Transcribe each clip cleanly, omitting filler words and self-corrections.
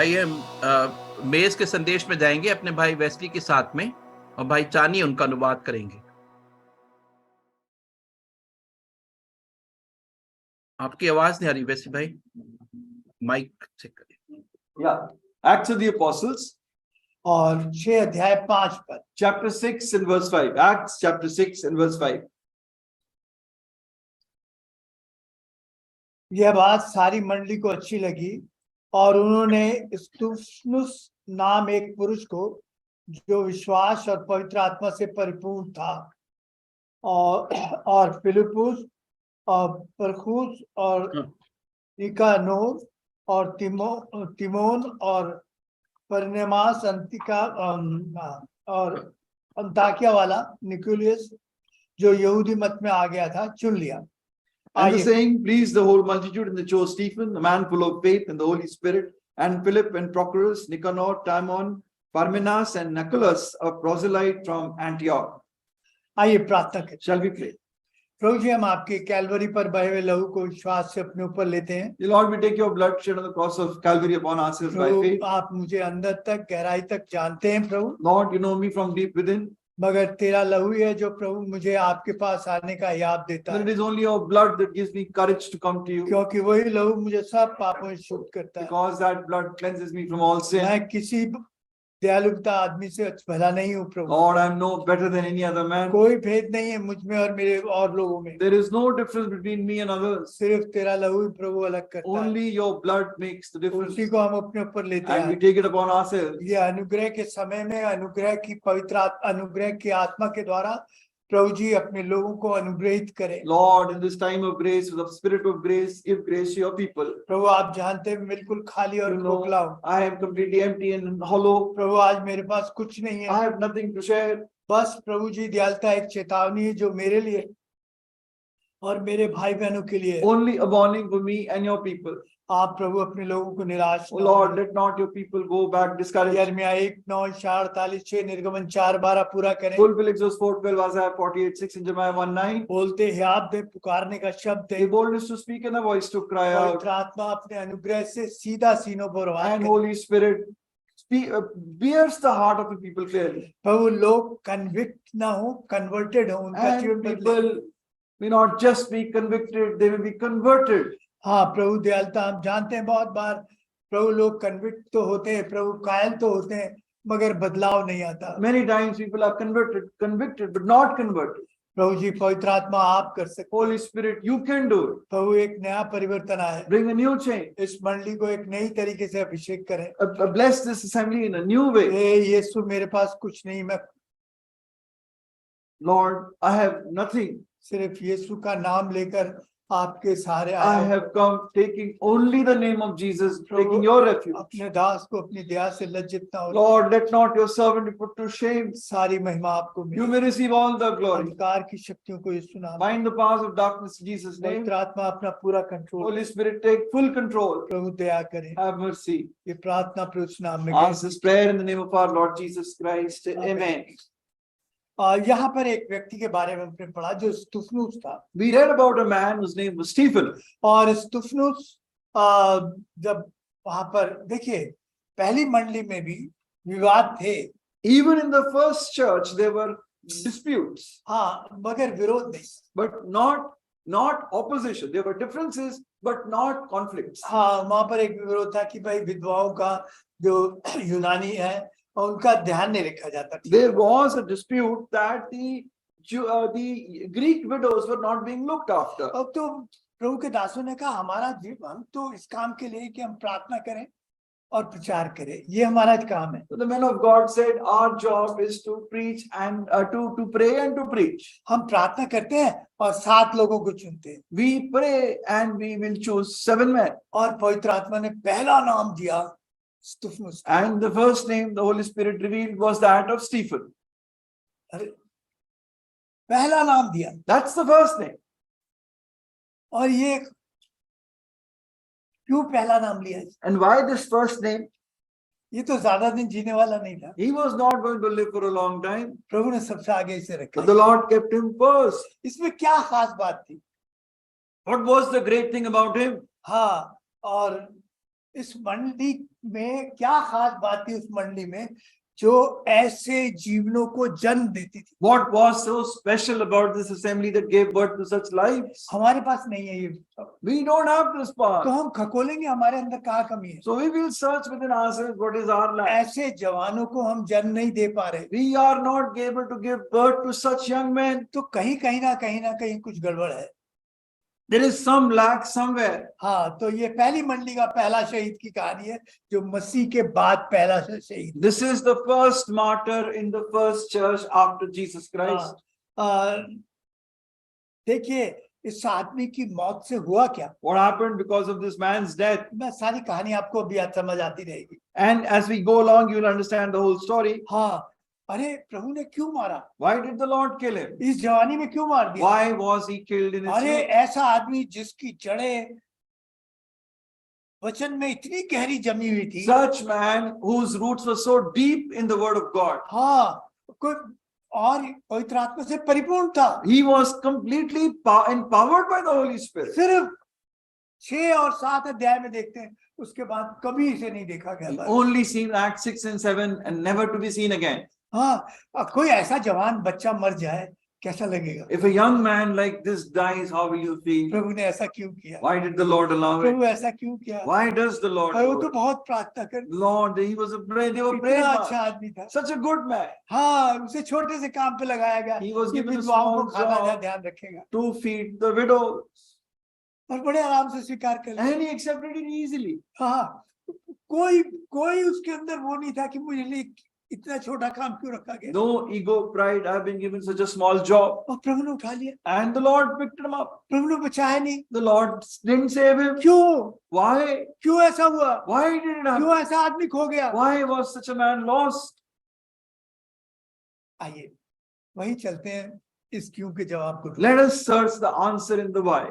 आइए हम मेज के संदेश में जाएंगे अपने भाई वेस्ली के साथ में, और भाई चानी उनका अनुवाद करेंगे। आपकी आवाज नहीं आ रही वेस्ली भाई, माइक चेक करिए। Acts of the Apostles और 6 अध्याय 5 पर chapter 6 and verse 5. Acts chapter 6 and verse 5. यह बात सारी मंडली को अच्छी लगी और उन्होंने स्तुफनुस नाम एक पुरुष को जो विश्वास और पवित्र आत्मा से परिपूर्ण था और फिलिपुस और परखुस और निकानोर और तिमोन और बरनबास और अंताकिया वाला निकोलियस जो यहूदी मत में आ गया था चुन लिया। And the saying pleased the whole multitude, and they chose Stephen, a man full of faith and the Holy Spirit, and Philip and Prochorus, Nicanor, Timon, Parmenas, and Nicholas, a proselyte from Antioch. आइए प्रार्थना करें। Shall we pray? प्रभु जी, हम आपके Calvary पर बहे हुए लहू को विश्वास से अपने ऊपर लेते हैं। The Lord, we take your blood shed on the cross of Calvary upon ourselves by faith. प्रभु, आप मुझे अंदर तक गहराई तक जानते हैं प्रभु, Lord, you know me from deep within. मगर तेरा लहू ही है जो प्रभु मुझे आपके पास आने का याद देता But it है, is only your blood that gives me courage to come to you, क्योंकि वही लहू मुझे सब पापों से शुद्ध करता है। because that blood cleanses me from all sin. मैं किसी दयालुता आदमी से भला नहीं हूँ प्रभु, Lord, I am no better than any other man. कोई भेद नहीं है मुझ में और मेरे और लोगों में, There is no difference between me and others. सिर्फ तेरा लहू ही प्रभु अलग करता है। Only your blood makes the difference, उसी को हम अपने ऊपर लेते and we हैं। take it upon ourselves. ये अनुग्रह के समय में अनुग्रह की अनुग्रह की आत्मा के द्वारा प्रभु जी अपने लोगों को अनुग्रहित करें। Lord, in this time of grace, with the spirit of grace, give grace to your people. प्रभु, आप जानते हैं बिल्कुल खाली और You know, खोखला हूँ I am completely empty and hollow. प्रभु, आज मेरे पास कुछ नहीं है। I have nothing to share. बस प्रभु जी दयालुता एक चेतावनी है जो मेरे लिए और मेरे भाई बहनों के लिए। Only a warning for me and your people. आप प्रभु अपने लोगों को निराश Oh न Lord, करें। let not your people go back discouraged. यिर्मयाह 1:9-48 निर्गमन 4:12 पूरा करें। Fulfill Exodus 4:12, Isaiah 48:6, and Jeremiah 1:9. बोलते हियाव दे, पुकारने का शब्द The है, boldness to speak and the voice to cry out. पवित्र आत्मा अपने अनुग्रह से सीधा सीनों पर वार And करे। Holy Spirit pierce the heart of the people clearly. प्रभु, लोग कन्विक्ट ना हो, कन्वर्टेड हो, उनका And जीवन बदले। people may not just be convicted, they will be converted. हाँ प्रभु दयालुता, हम जानते हैं बहुत बार प्रभु लोग कन्विक्ट तो होते हैं, प्रभु कायल तो होते हैं, मगर बदलाव नहीं आता। Many times people are convicted, but not converted. प्रभु जी, पवित्र आत्मा आप कर सकते। Holy Spirit, you can do it. प्रभु, एक नया परिवर्तन आए, Bring a new change. इस मंडली को एक नई तरीके से अभिषेक करें। Bless this assembly in a new way. यीशु, मेरे पास कुछ नहीं, मैं Lord, I have nothing. सिर्फ यीशु का नाम लेकर आपके सहारे I आया। have come taking only the name of Jesus, Prabhu, taking your refuge. अपने दास को अपनी दया से लज्जित ना हो। Lord, let not your servant be put to shame. सारी महिमा आपको You मिले। may receive all the glory. अंधकार की शक्तियों को यीशु नाम। Bind the powers of darkness in Jesus' name. पवित्र आत्मा अपना पूरा control. Holy Spirit, take full control. प्रभु दया करें। Have mercy. ये प्रार्थना प्रभु के नाम में Ask this prayer in the name of our Lord Jesus Christ. Amen. यहाँ पर एक व्यक्ति के बारे में हमने पढ़ा जो स्तुफनुस था। We read about a man whose name was Stephen. और स्तुफनुस जब वहां पर देखिए, पहली मंडली में भी विवाद थे। Even in the first church, there were disputes. हाँ, मगर विरोध नहीं। But not opposition. There were differences, but not conflicts. हाँ, वहां पर एक विरोध था कि भाई विधवाओं का जो यूनानी है उनका ध्यान नहीं रखा जाता। There was a dispute that the Greek widows were not being looked after. अब तो प्रभु के दासों ने कहा, हमारा जीवन तो इस काम के लिए कि हम प्रार्थना करें और प्रचार करें, ये हमारा काम है। So the men of God said, our job is to preach and to pray and to preach. हम प्रार्थना करते हैं और 7 लोगों को चुनते हैं। We pray and we will choose 7 men. और पवित्र आत्मा ने पहला नाम दिया स्तुफनुस। And the first name the Holy Spirit revealed was that of Stephen. पहला नाम दिया, That's the first name. और ये क्यों पहला नाम लिया? And why this first name? ये तो ज्यादा दिन जीने वाला नहीं था। He was not going to live for a long time. प्रभु ने सबसे आगे इसे रखा। But the Lord kept him first. इसमें क्या खास बात थी? What was the great thing about him? हाँ, और इस मंडली में क्या खास बात थी, उस मंडली में जो ऐसे जीवनों को जन्म देती थी? What was so special about this assembly that gave birth to such lives? हमारे पास नहीं है ये सब। We don't have this तो power. हम खकोलेंगे हमारे अंदर कहाँ कमी है। So we will search within ourselves what is our lack. ऐसे जवानों को हम जन्म नहीं दे पा रहे, We are not able to give birth to such young men. तो कहीं ना कहीं कुछ गड़बड़ है। There is some lack somewhere. हाँ, तो ये पहली मंडली का पहला शहीद की कहानी है, जो मसीह के बाद पहला शहीद। This is the first martyr in the first church after Jesus Christ. देखिए इस आदमी की मौत से हुआ क्या। What happened because of this man's death? मैं सारी कहानी आपको अभी आज समझ आती रहेगी। And as we go along, you will understand the whole story. हाँ, अरे प्रभु ने क्यों मारा, Why did the Lord kill him? इस जवानी में क्यों मार दिया। Why was he killed in his अरे youth? ऐसा आदमी जिसकी जड़ें वचन में इतनी गहरी जमी हुई थी। Such man whose roots were so deep in the word of God. हाँ, कोई और पवित्र आत्मा से परिपूर्ण था। He was completely empowered by the Holy Spirit. सिर्फ 6 और 7 अध्याय में देखते हैं, उसके बाद कभी इसे नहीं देखा गया। Only seen Acts 6 and 7 and never to be seen again. हाँ, कोई ऐसा जवान बच्चा मर जाए कैसा लगेगा। If a young man like this dies, how will you feel? प्रभु ने ऐसा क्यों किया, Why did the Lord allow it? प्रभु ऐसा क्यों किया। Why does the Lord और वो do तो it? बहुत प्रार्थना कर, Lord, he was they were praying. इतना अच्छा आदमी था। Such a good man. हाँ, उसे छोटे से काम पे लगाया गया, He was कि given a विधवाओं को small खाना का job ध्यान रखेगा, to feed the widows. और बड़े आराम से स्वीकार कर लिया। And he accepted it easily. हाँ, कोई उसके अंदर वो नहीं था कि मुझे लिए इतना छोटा काम क्यों रखा गया। No ego, pride, I've been given such a small job. और प्रभु ने उठा लिया, And the Lord picked him up. प्रभु ने बचाया नहीं। The Lord didn't save him. क्यों Why? क्यों ऐसा हुआ, Why did it happen? क्यों ऐसा आदमी खो गया। Why was such a man lost? आइए वही चलते हैं इस क्यों के जवाब को। Let us search the answer in the why.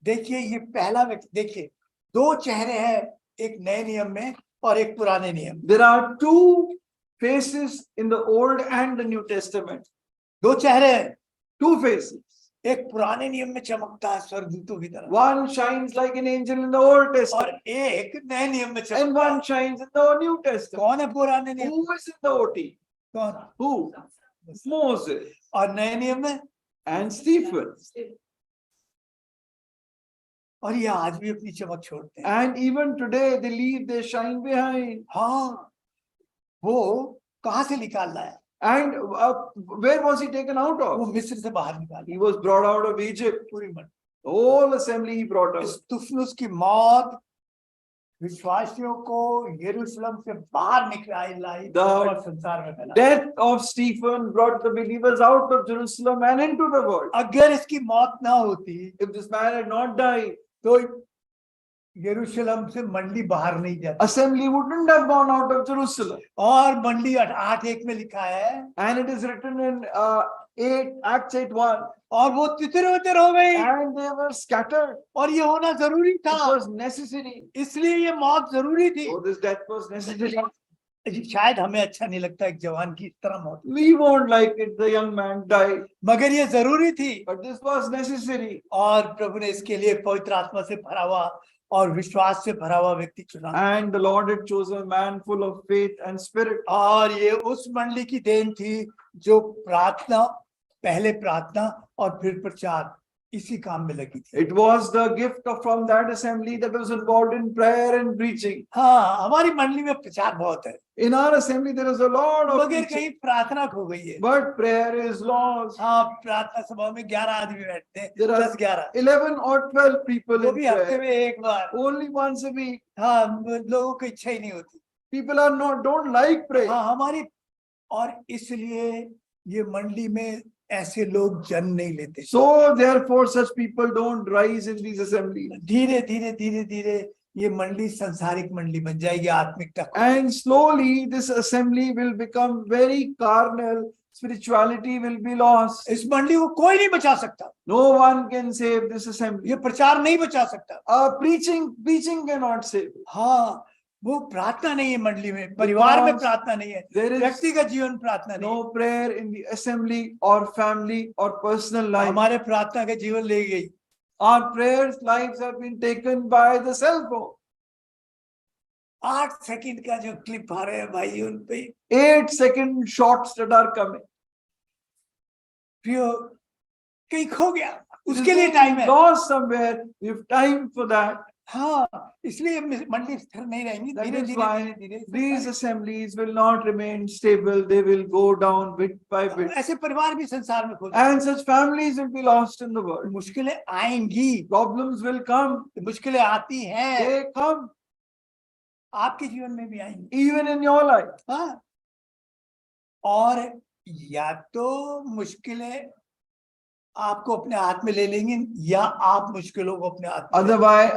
देखिए ये पहला व्यक्ति, देखिए 2 चेहरे हैं, एक नए नियम में और एक पुराने नियम। There are 2 faces in the Old and the New Testament. 2 चेहरे हैं, 2 faces. एक पुराने नियम में चमकता है स्वर्गदूतों की तरह, One shines like an angel in the Old और Testament. एक नए नियम में And चमकता है। one shines in the New Testament. कौन है पुराने नियम, Who is in the OT? कौन, Who? Moses और नए नियम में, and Stephen. और ये आज भी अपनी चमक छोड़ते हैं। And even today they leave their shine behind. हाँ, वो कहाँ से निकाल लाया, And where was he taken out वो of? मिस्र से बाहर निकाल He was brought out of Egypt. पूरी मन। The whole assembly he brought out. स्तुफनुस की मौत विश्वासियों को यरूशलेम से बाहर निकालाई और संसार में फैला। Death of Stephen brought the believers out of Jerusalem and into the world. अगर इसकी मौत ना होती If this man had not died, तो यरूशलेम से मंडली बाहर नहीं जाती। assembly wouldn't have gone out of Jerusalem. और मंडली 8:1 में लिखा है, And it is written in Acts 8:1. और वो तितर-बितर हो गई, And they were scattered. और ये होना जरूरी It था, was necessary. इसलिए ये मौत जरूरी थी। So this death was necessary. शायद हमें अच्छा नहीं लगता एक जवान की इस तरह मौत, We won't like it, the young man died. मगर ये जरूरी थी, But this was necessary. और प्रभु ने इसके लिए पवित्र आत्मा से भरा हुआ और विश्वास से भरा हुआ व्यक्ति चुना। And the Lord had chosen a man full of faith and spirit. और ये उस मंडली की देन थी जो प्रार्थना, पहले प्रार्थना और फिर प्रचार, इसी काम में लगी थी। It was the gift from that assembly that was involved in prayer and preaching. हाँ, हमारी मंडली में प्रचार बहुत है, In our assembly, there is a lot of मगर preaching, कहीं प्रार्थना खो गई है। but prayer is lost. हाँ, प्रार्थना सभा में 11 आदमी बैठते हैं, There are 10-11, 11 or 12 people वो in भी हफ्ते prayer. में एक बार। Only once a week. हाँ, लोगों को इच्छा ही नहीं होती। People don't like prayer. हाँ, हमारी, और इसलिए ये मंडली में ऐसे लोग जन्म नहीं लेते। So therefore, such people don't rise in these assemblies. धीरे ये मंडली संसारिक मंडली बन जाएगी, आत्मिकता। And slowly, this assembly will become very carnal. Spirituality will be lost. इस मंडली को कोई नहीं बचा सकता, No one can save this assembly. ये प्रचार नहीं बचा सकता। Preaching cannot save. हाँ, वो प्रार्थना नहीं है मंडली में, परिवार में प्रार्थना नहीं है, There is व्यक्तिगत जीवन प्रार्थना नहीं है। no prayer in the assembly or family or personal life. हमारे प्रार्थना के जीवन ले गई। Our prayers lives have been taken by the cell phone. 8 second का जो क्लिप आ रहे हैं भाई उन पे 8-second shots that are coming. प्रियो कहीं खो गया, It is उसके लिए being टाइम है। lost somewhere. We have time for that. हाँ, इसलिए मंडली स्थिर नहीं रहेंगी, That धीरे is धीरे why धीरे धीरे these assemblies will not remain stable. They will go down bit by bit. ऐसे परिवार भी संसार में खो And such families will be lost in the world. मुश्किलें आएंगी, Problems will come. मुश्किलें आती हैं, They come आपके जीवन में भी आएंगी। even in your life. हाँ, और या तो मुश्किलें आपको अपने हाथ में ले लेंगे या आप मुश्किलों को अपने हाथ में ले Otherwise,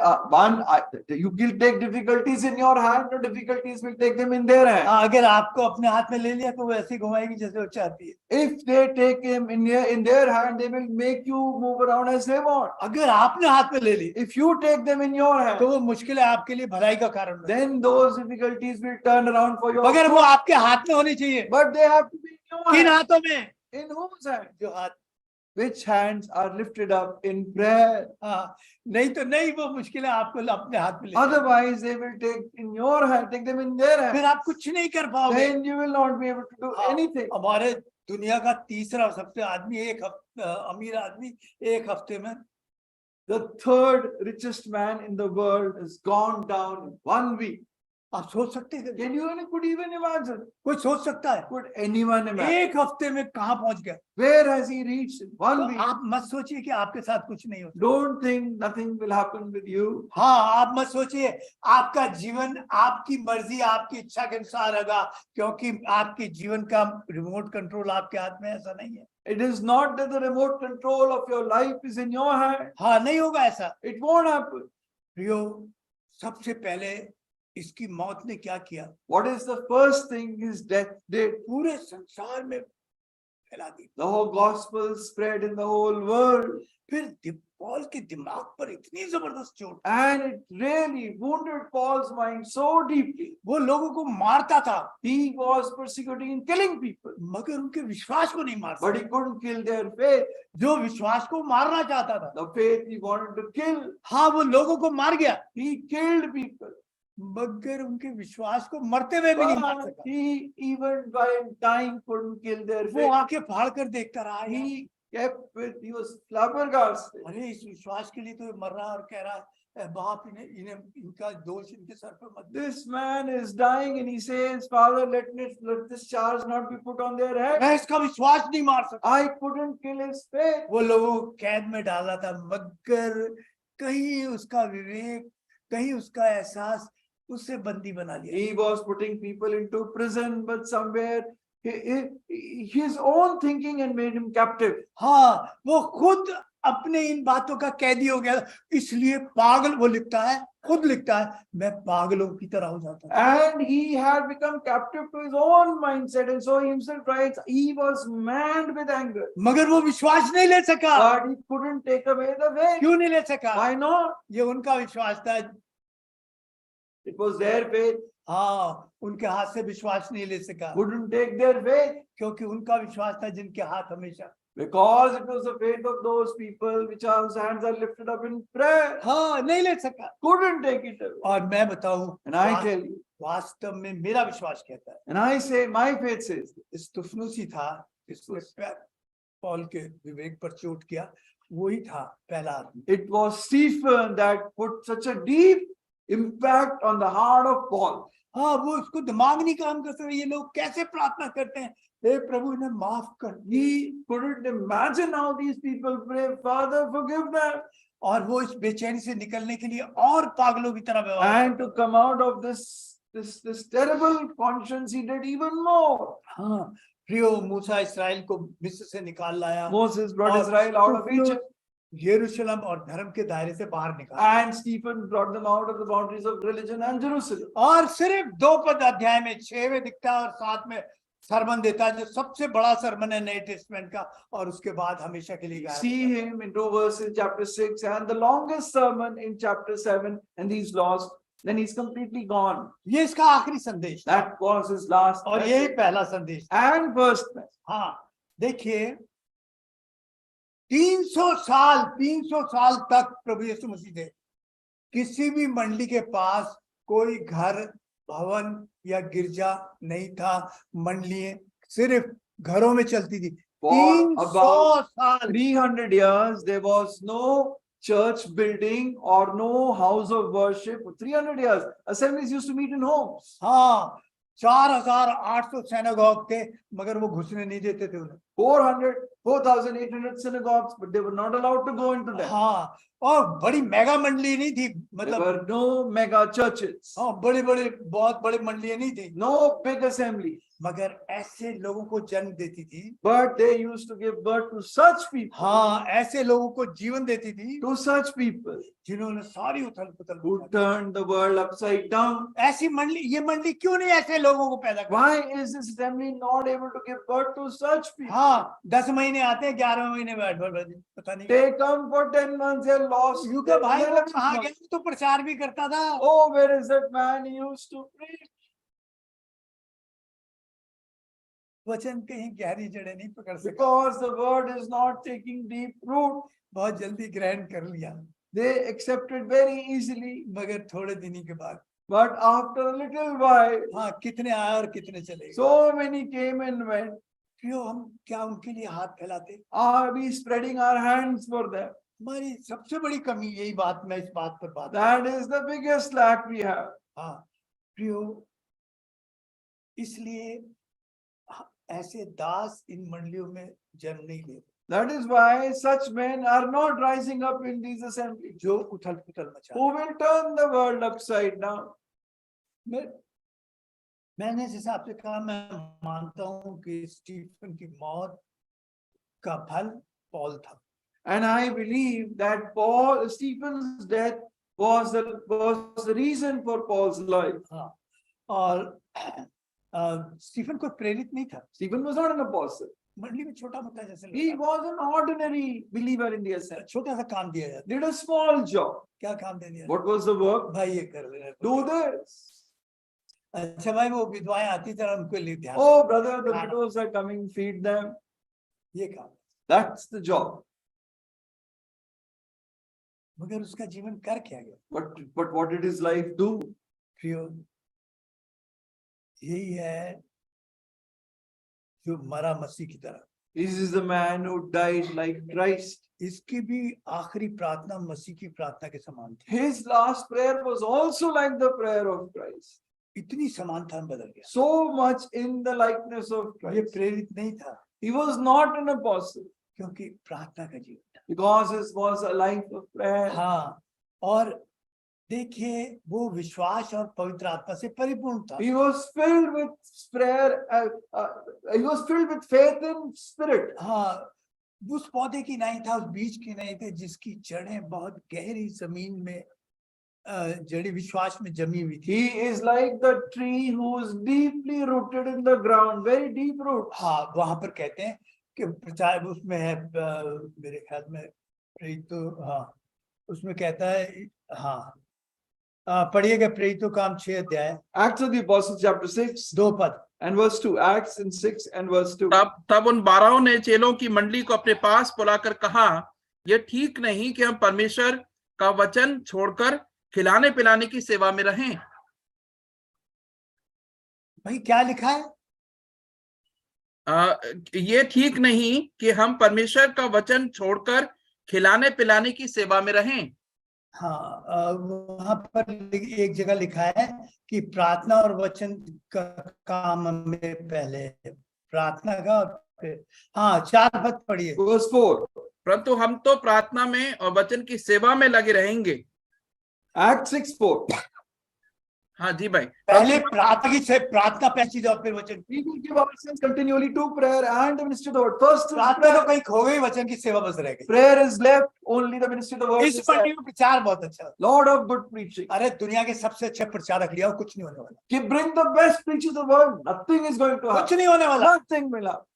you will take difficulties in your hand, or difficulties will take them in their hand. अगर आपको अपने हाथ में ले लिया तो वो ऐसे घुमाएगी जैसे वो चाहती है। If they take him in their hand, they will make you move around as they want. अगर आपने हाथ में ले ली If you take them in your hand, तो वो मुश्किलें आपके लिए भलाई का कारण बनेगी। then those difficulties will turn around for your मगर वो good. आपके हाथ में होनी चाहिए। But they have to be in your किन hand. हाथों में? In whose hand? जो हाथ, Which hands are lifted up in prayer? हाँ, नहीं तो नहीं, वो मुश्किलें आपको अपने हाथ में ले Otherwise, they will take them in their hand. फिर आप कुछ नहीं कर पाओगे। Then you will not be able to do anything. हमारे दुनिया का तीसरा सबसे अमीर आदमी एक हफ्ते में The third richest man in the world has gone down in 1 week. आप सोच सकते हैं? Could even imagine? कोई सोच सकता है? Could anyone imagine? एक हफ्ते में कहाँ पहुंच गया? Where has he reached in 1 तो week? आप मत सोचिए कि आपके साथ कुछ नहीं होता। Don't think nothing will happen with you. हाँ, आप मत सोचिए आपका जीवन आपकी मर्जी आपकी इच्छा के अनुसार होगा, क्योंकि आपके जीवन का रिमोट कंट्रोल आपके हाथ में, ऐसा नहीं है। It is not that the remote control of your life is in your hand. हाँ, नहीं होगा ऐसा। It won't happen. प्रियो, सबसे पहले इसकी मौत ने क्या किया? What is the first thing his death did? पूरे संसार में फैला दी। The whole gospel spread in the whole world. फिर पॉल के दिमाग पर इतनी जबरदस्त चोट, And it really wounded Paul's mind so deeply. वो लोगों को मारता था He was persecuting and killing people, मगर उनके विश्वास को नहीं मार but he सका। couldn't kill their faith. जो विश्वास को मारना चाहता था, The faith he wanted to kill. हाँ, वो लोगों को मार गया, He killed people. मगर उनके विश्वास को मरते हुए भी नहीं मार But सका। he, even by dying, couldn't kill their वो faith. आंखें फाड़ कर देखता रहा। He was flabbergasted. अरे इस विश्वास के लिए तो मर रहा और कह रहा है बाप इन्हें इनका दोष इनके सर पे मत दे। This man is dying and he says, Father, let this charge not be put on their head. मैं इसका विश्वास नहीं मार सकता। I couldn't kill his faith. वो लोगों को कैद में डाला था, मगर कहीं उसका विवेक, कहीं उसका एहसास उससे बंदी बना लिया। He was putting people into prison, but somewhere his own thinking had made him captive. हाँ, वो खुद अपने इन बातों का कैदी हो गया, इसलिए पागल, वो लिखता है, खुद लिखता है, मैं पागलों की तरह हो जाता हूं। And he had become captive to his own mindset, and so he himself writes, he was mad with anger. मगर वो विश्वास नहीं ले सका। But he couldn't take away the faith. क्यों नहीं ले सका? Why not? ये उनका विश्वास था। It was their faith. हाँ, उनके हाथ से विश्वास नहीं ले सका, Couldn't take their faith. क्योंकि उनका विश्वास था जिनके हाथ हमेशा, Because it was the faith of those people which whose hands are lifted up in prayer. हाँ, नहीं ले सका। Couldn't take it away. और मैं बताऊं, And I tell you, वास्तव में मेरा विश्वास कहता है, and I say, my faith says, स्तुफनुस ही था जिसने पौल के विवेक पर चोट किया, वही था पहला आदमी। it was Stephen that put such a deep impact on the heart of Paul. हाँ, वो उसको दिमाग नहीं काम कर सकते, ये लोग कैसे प्रार्थना करते हैं, हे प्रभु इन्हें माफ कर। He couldn't imagine how these people pray, Father, forgive them. और वो इस बेचैनी से निकलने के लिए और पागलों की तरह व्यवहार, And to come out of this terrible conscience, he did even more. हाँ, प्रियो, मूसा इस्राएल को मिस्र से निकाल लाया, Moses brought और Israel out of स्तुफनुस Egypt, यरूशलेम और धर्म के दायरे से बाहर निकाला, and Stephen brought them out of the boundaries of religion and Jerusalem. और सिर्फ 2 पद अध्याय में 6 में दिखता है और 7 में सरमन देता है, जो सबसे बड़ा सरमन है नए टेस्टमेंट का, और उसके बाद हमेशा के लिए गायब। See him in 2 verses, chapter 6, and the longest sermon in chapter 7, and he's lost. Then he's completely gone. ये इसका आखिरी संदेश था, That was his last और message. यही पहला संदेश था। And first message. हाँ, देखिए 300 साल तक प्रभु यीशु मसीह थे, किसी भी मंडली के पास कोई घर भवन या गिरजा नहीं था, मंडलियां सिर्फ घरों में चलती थी। For 300 about साल 300 years, there was no church building or no house of worship. For 300 years, assemblies used to meet in homes. हाँ 4800 सिनेगॉग थे, मगर वो घुसने नहीं देते थे उन्हें। 4,800 synagogues, but they were not allowed to go into them. हाँ, और बड़ी मेगा मंडली नहीं थी, There मतलब were no mega churches, हाँ बड़े बड़े बहुत बड़े मंडलियां नहीं थी, no big assembly, मगर ऐसे लोगों को जन्म देती थी। but they used to give birth to such people, हाँ, ऐसे लोगों को जीवन देती थी to such people जिन्होंने सारी उथल पुथल who मचा दी। turned the world upside down. ऐसी मंडली, ये मंडली क्यों नहीं ऐसे लोगों को पैदा कर? Why is this assembly not able to give birth to such people? हाँ 10 महीने आते हैं, 11 महीने बैठ पता नहीं। They come for 10 months, they're lost. यूं के भाई वो कहाँ गया, तो प्रचार भी करता था। Oh, where is that man? He used to preach. वचन कहीं गहरी जड़ें नहीं पकड़ सके, Because the word is not taking deep root, बहुत जल्दी ग्रहण कर लिया, they accept it very easily. मगर थोड़े दिन के बाद But after a little while, हाँ कितने आए और कितने चले गए। so many came and went. क्यों हम क्या उनके लिए हाथ फैलाते? Are we spreading our hands for them? हमारी सबसे बड़ी कमी यही बात, मैं इस बात पर बात That is the biggest lack we have. हाँ प्रियो, इसलिए ऐसे दास इन मंडलियों में जन्म नहीं लेते। That is why such men are not rising up in these assemblies, जो उथल पुथल मचा। who will turn the world upside down. मैंने जैसे आपसे कहा, मैं मानता हूं कि स्टीफन की मौत का फल पॉल था। And I believe that Stephen's death was the reason for Paul's life. हाँ, और स्टीफन कोई प्रेरित नहीं था, Stephen was not an apostle. मंडली में छोटा मोटा जैसे He लगता was an ordinary believer in the था, assembly. छोटा सा काम दिया जाता। Did a small job. क्या काम दे दिया? What was the work? भाई ये कर ले। Do this. अच्छा भाई, वो विधवाएं आती थी, उनको लिए ध्यान। Oh, brother, the widows are coming, feed them. ये काम, That's the job. मगर उसका जीवन कर क्या गया? But what did his life do? प्रियो, यही है जो मरा मसीह की तरह। This is the man who died like Christ. इसकी भी आखिरी प्रार्थना मसीह की प्रार्थना के समान थी। His last prayer was also like the prayer of Christ. इतनी समानता में बदल गया। So much in the likeness of ये Christ. प्रेरित नहीं था, He was not an apostle क्योंकि प्रार्थना का जीवन था। because his was a life of prayer. हाँ, और देखिए वो विश्वास और पवित्र आत्मा से परिपूर्ण था। He was filled with prayer. He was filled with faith and spirit. हाँ, उस पौधे की नहीं था, उस बीज की नहीं थे, जिसकी जड़ें बहुत गहरी जमीन में जड़ी विश्वास में जमी हुई थी। He is like the tree who is deeply rooted in the ground, very deep roots. हाँ, वहां पर कहते हैं कि प्रचार उसमें है, मेरे ख्याल में प्रेरितो, हाँ उसमें कहता है, हाँ पढ़िएगा प्रेरितो काम 6 अध्याय Acts of the Apostles chapter 6 2 पद and verse 2. Acts in 6 and verse 2. तब उन 12 ने चेलों की मंडली को अपने पास बुलाकर कहा, यह ठीक नहीं कि हम परमेश्वर का वचन छोड़कर खिलाने पिलाने की सेवा में रहें। भाई क्या लिखा है? ये ठीक नहीं कि हम परमेश्वर का वचन छोड़कर खिलाने पिलाने की सेवा में रहें। हाँ, वहां पर एक जगह लिखा है कि प्रार्थना और वचन का काम हमें पहले, प्रार्थना का और फिर, हाँ 4 पद पढ़िए। Verse 4. परंतु हम तो प्रार्थना में और वचन की सेवा में लगे रहेंगे। Acts 6:4. हाँ जी भाई, पहले प्रार्थना की से प्रार्थना पहली चीज और फिर वचन। We will give ourselves continually to prayer and the ministry of the word. First is प्रार्थना prayer. तो कहीं खो गई, वचन की सेवा बस रह गई। Prayer is left, only the ministry of the word इस is मंडली left. में प्रचार बहुत अच्छा है। Lord of good preaching. अरे दुनिया के सबसे अच्छे प्रचारक लिया, कुछ नहीं होने वाला, Give, bring the best preachers of the world. Nothing is going to कुछ happen. नहीं होने वाला Nothing will happen.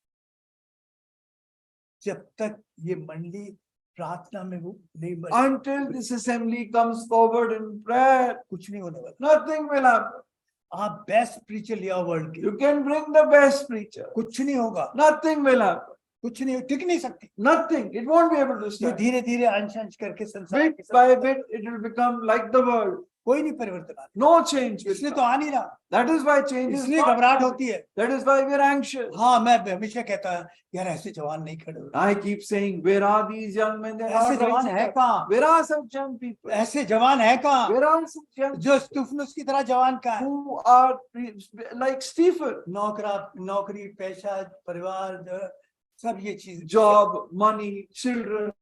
जब तक ये मंडली प्रार्थना में वो नहीं बढ़े, Until this assembly comes forward in prayer, कुछ नहीं होने वाला। nothing will happen. आप बेस्ट प्रीचर लिया वर्ल्ड के, You can bring the best preacher. कुछ नहीं होगा, Nothing will happen. कुछ नहीं, टिक नहीं सकती। Nothing. It won't be able to ये stand. धीरे धीरे अंश अंश करके संसार Bit के by साथ bit, it will become like the world. कोई नहीं परिवर्तन आ No change. will इसलिए तो come. आ नहीं रहा, That is why change is इसलिए not घबराहट coming. होती है। That is why we are anxious. हाँ, मैं हमेशा कहता है यार ऐसे जवान नहीं खड़े हो रहे, I keep saying, where are these young men? They're ऐसे not जवान rising है up. कहाँ, Where are some young people? ऐसे जवान है कहाँ Where are some young जो स्टुफनुस की तरह जवान का है। who are like Stephen? नौकरी, पैसा, परिवार, सब ये चीज, Job, money, children.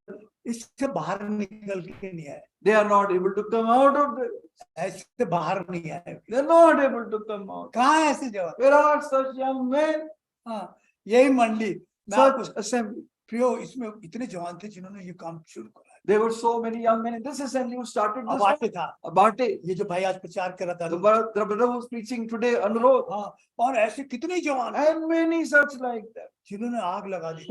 इससे बाहर निकल के नहीं आए, They are not able to come out of this. ऐसे बाहर नहीं आए। They are not able to come out. कहाँ है ऐसे जवान? Where are such young men? हाँ, यही मंडली, मैं आपको Such assembly. प्रियो, इसमें इतने जवान थे जिन्होंने ये काम शुरू करा। There were so many young men in this assembly who started this. अबाटे था, Abate, ये जो भाई आज प्रचार कर रहा the था, brother who was preaching today, Anurodh, हाँ, और ऐसे कितने जवान हैं and many such like that, जिन्होंने आग लगा दी।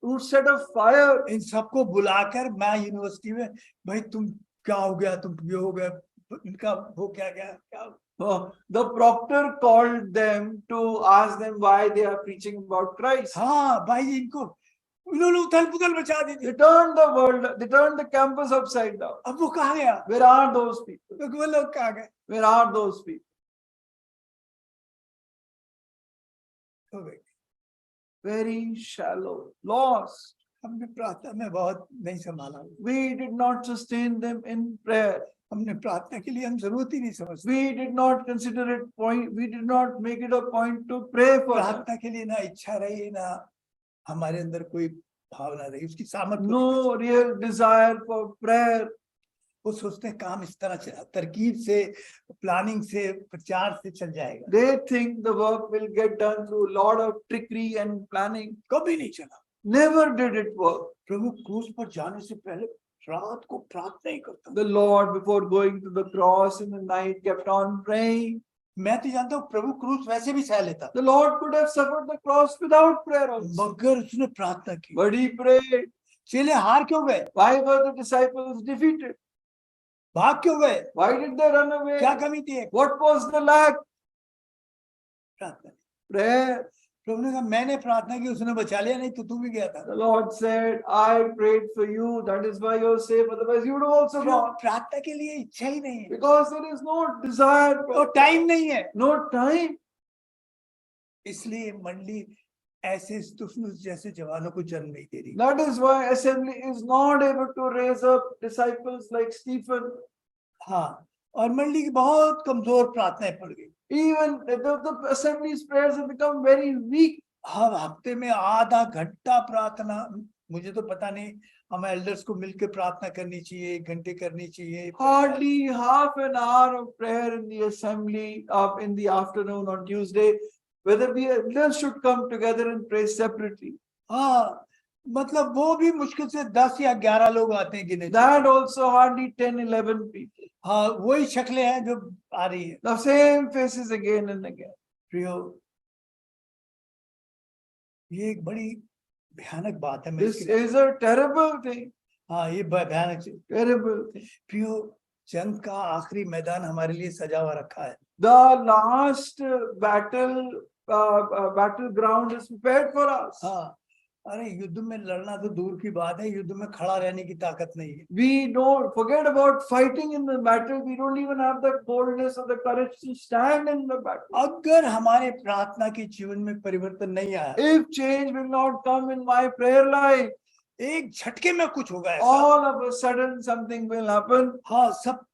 who set a fire. इन सबको बुलाकर मैं यूनिवर्सिटी में, भाई तुम क्या हो गया, तुम ये हो गया, इनका वो क्या गया क्या। The proctor called them to ask them why they are preaching about Christ. हाँ भाई, इनको इन्होंने उथल पुथल मचा दी थी। They turned the world, they turned the campus upside down. अब वो कहाँ गया, Where are those people? तो वो लोग कहाँ गए, Where are those people? हो गए। Very shallow, lost. हमने प्रार्थना में बहुत नहीं संभाला, We did not sustain them in prayer. हमने प्रार्थना के लिए हम जरूरत ही नहीं समझते। We did not consider it point. We did not make it a point to pray for them. प्रार्थना के लिए ना इच्छा रही, ना हमारे अंदर कोई भावना रही, उसकी सामर्थ्य। No real desire for prayer. वो सोचते हैं काम इस तरह तरकीब से, प्लानिंग से, प्रचार से चल जाएगा। They think the work will get done through a lot of trickery and planning. कभी नहीं चला। Never did it work. प्रभु क्रूस पर जाने से पहले रात को प्रार्थना ही करता। The Lord, before going to the cross in the night, kept on praying. मैं तो जानता हूँ प्रभु क्रूस वैसे भी सह लेता, The Lord could have suffered the cross without prayer also. मगर उसने प्रार्थना की। But he prayed. चेले हार क्यों गए, Why were the disciples defeated? भाग क्यों गए, Why did they run away? क्या कमी थी? What was the lack? प्रार्थना। Prayer. प्रभु ने कहा मैंने प्रार्थना की, उसने बचा लिया, नहीं तो तू भी गया था। The Lord said, I prayed for you. That is why you're safe. Otherwise, you would have also gone. प्रार्थना के लिए इच्छा ही नहीं है, Because there is no desire, और टाइम नहीं है, no time. इसलिए मंडली ऐसे स्तिफनुस जैसे जवानों को जन्म नहीं दे रही। That is why assembly is not able to raise up disciples like Stephen. हाँ, और मंडली की बहुत कमजोर प्रार्थनाएं पड़ गई। Even the assembly's prayers have become very weak. हम हफ्ते में आधा घंटा प्रार्थना, मुझे तो पता नहीं, हम एल्डर्स को मिलकर प्रार्थना करनी चाहिए, 1 घंटे करनी चाहिए। Hardly half an hour of prayer in the assembly in the afternoon on Tuesday. Whether we elders should come together and pray separately. हाँ, मतलब वो भी मुश्किल से 10 या 11 लोग आते हैं गिने। That also hardly 10-11 people. हाँ, वही शक्लें हैं जो आ रही है। The same faces again and again. प्रियो, ये एक बड़ी भयानक बात है। This is a terrible thing. हाँ, ये भयानक, Terrible thing. प्रियो, जंग का आखिरी मैदान हमारे लिए सजा हुआ रखा है। The last battleground is prepared for us. हाँ, अरे युद्ध में लड़ना तो दूर की बात है, युद्ध में खड़ा रहने की ताकत नहीं है। We don't forget about fighting in the battle. We don't even have the boldness or the courage to stand in the battle. अगर हमारे प्रार्थना के जीवन में परिवर्तन नहीं आया, If change will not come in my prayer life, एक झटके में कुछ होगा ऐसा। all of a sudden something will happen. हाँ, सब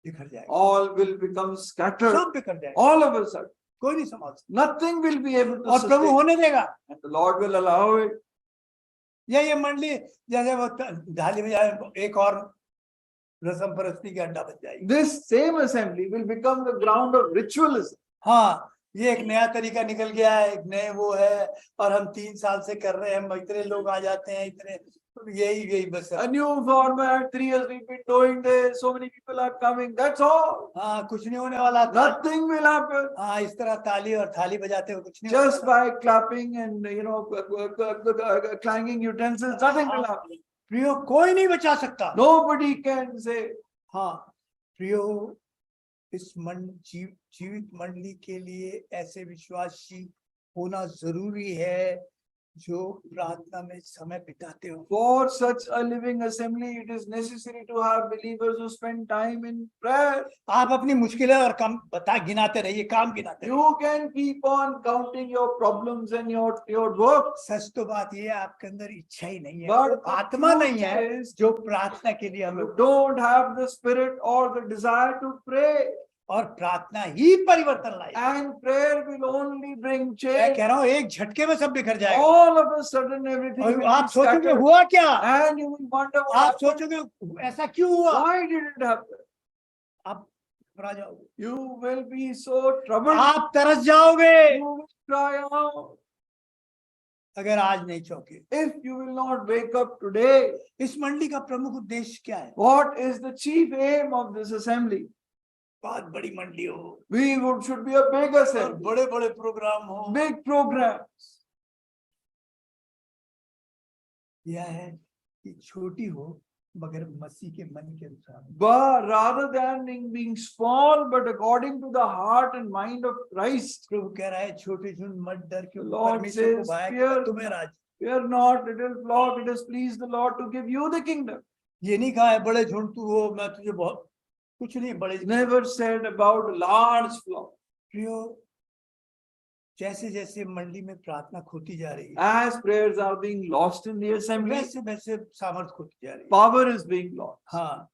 बिखर जाएगा, All will become scattered. सब बिखर जाएगा, All of a sudden, कोई नहीं संभाल सकता। nothing will be able to और प्रभु sustain. होने देगा, And the Lord will allow it. ये मंडली जैसे वो ढाली में जाए, एक और रस्म परस्ती का अड्डा बन जाएगी। This same assembly will become the ground of ritualism. हाँ, ये एक नया तरीका निकल गया है, एक नए वो है, और हम 3 साल से कर रहे हैं, इतने लोग आ जाते हैं, इतने, यही बस। A new format, 3 years we've been doing this, so many people are coming, that's all. हाँ, कुछ नहीं होने वाला। Nothing will happen. हाँ, इस तरह ताली और थाली बजाते हो, कुछ नहीं Just by clapping and clanging utensils, nothing will happen. प्रियो, कोई नहीं बचा सकता। Nobody can say. हाँ प्रियो, इस जीवित मंडली के लिए ऐसे विश्वासी होना जरूरी है जो प्रार्थना में समय बिताते हो, For such a living assembly, it is necessary to have believers who spend time in prayer. आप अपनी मुश्किलें और काम गिनाते रहिए, काम गिनाते रहिए। You can keep on counting your problems and your work. सच तो बात ये है, आपके अंदर इच्छा ही नहीं है, But आत्मा नहीं है truth is, जो प्रार्थना के लिए हमें, you don't have the spirit or the desire to pray. और प्रार्थना ही परिवर्तन लाएगी। And prayer will only bring मैं change. कह रहा हूँ एक झटके में सब बिखर जाएगा। All of a sudden everything और will आप be सोचोगे scattered. हुआ क्या, And you will wonder what आप happened. सोचोगे ऐसा क्यों हुआ, Why did it happen? आप घबरा जाओगे, You will be so troubled. आप तरस जाओगे You will cry out. अगर आज नहीं चौंके। If you will not wake up today, इस मंडली का प्रमुख उद्देश्य क्या है? what is the chief aim of this assembly? बहुत बड़ी मंडली हो, Should be a big और assembly, बड़े बड़े प्रोग्राम हो। big programs. यह है कि छोटी हो मगर मसीह के मन के अनुसार। But rather than being small, but according to the heart and mind of Christ. प्रभु कह रहा है छोटे झुंड मत डर, क्योंकि Lord परमेश्वर को says, भाया कि fear मैं तुम्हें राज। Fear not, little flock, it has pleased the Lord to give you the kingdom. ये नहीं कहा है बड़े झुंड तू हो, मैं तुझे बहुत कुछ नहीं, बड़े Never said about a large flock. प्रियो, जैसे जैसे मंडली में प्रार्थना खोती जा रही है, As prayers are being lost in the assembly, वैसे वैसे सामर्थ खोती जा रही है। power is being lost. हाँ,